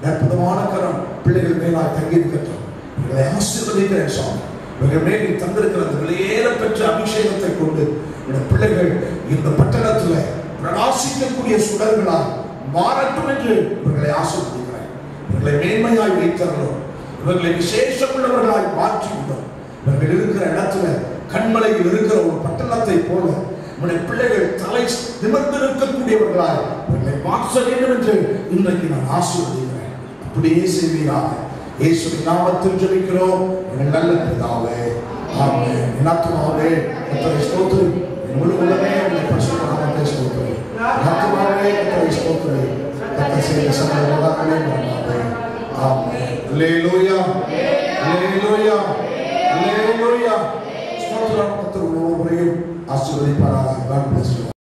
அற்புதமான கரம் பிள்ளைகள் மேலாய் தங்கி இருக்கட்டும். உங்களை ஆசீர்வதிக்கிறேன் சாமி. உங்கள் மேல் தந்திருக்கிற அந்த வெளியேற பெற்ற அபிஷேகத்தை கொண்டு இந்த பிள்ளைகள் இந்த பட்டணத்தில் பிரகாசிக்கக்கூடிய சுடர்களால் மாறட்டும் என்று இவர்களை ஆசீர்வதிக்கிறேன். இவர்களை மேன்மையாய் வைத்தரணும். இவர்களை விசேஷம் உள்ளவர்களாய் மாற்றிவிடும். இவர்கள் இருக்கிற இடத்துல கண்மலையில் இருக்கிற ஒரு பட்டணத்தை போல நம்முடைய பிள்ளைகள் தலை நிமிர்ந்து இருக்கக்கூடியவர்களாய் இவர்களை மாற்ற வேண்டும் என்று இன்றைக்கு நான் ஆசீர்வதிக்கிறேன். அப்படியே செய்வீராக. இயேசுவின் நாமத்தில் ஜெபிக்கிறோம் எங்கள் நல்ல பிதாவே, ஆமென். என் ஆத்துமாவே கர்த்தரை ஸ்தோத்திரி, என் முழு உள்ளமே உம்முடைய பரிசுத்த நாமத்தை ஸ்தோத்திரி. என் ஆத்துமாவே கர்த்தரை ஸ்தோத்திரி, கர்த்தர் செய்த சகல உபகாரங்களை மறவாதே. ஆமென். அல்லேலூயா, அல்லேலூயா, அல்லேலூயா. ஸ்தோத்திரம். கர்த்தர் ஒவ்வொருவரையும் ஆசீர்வதிப்பாராக. God bless you.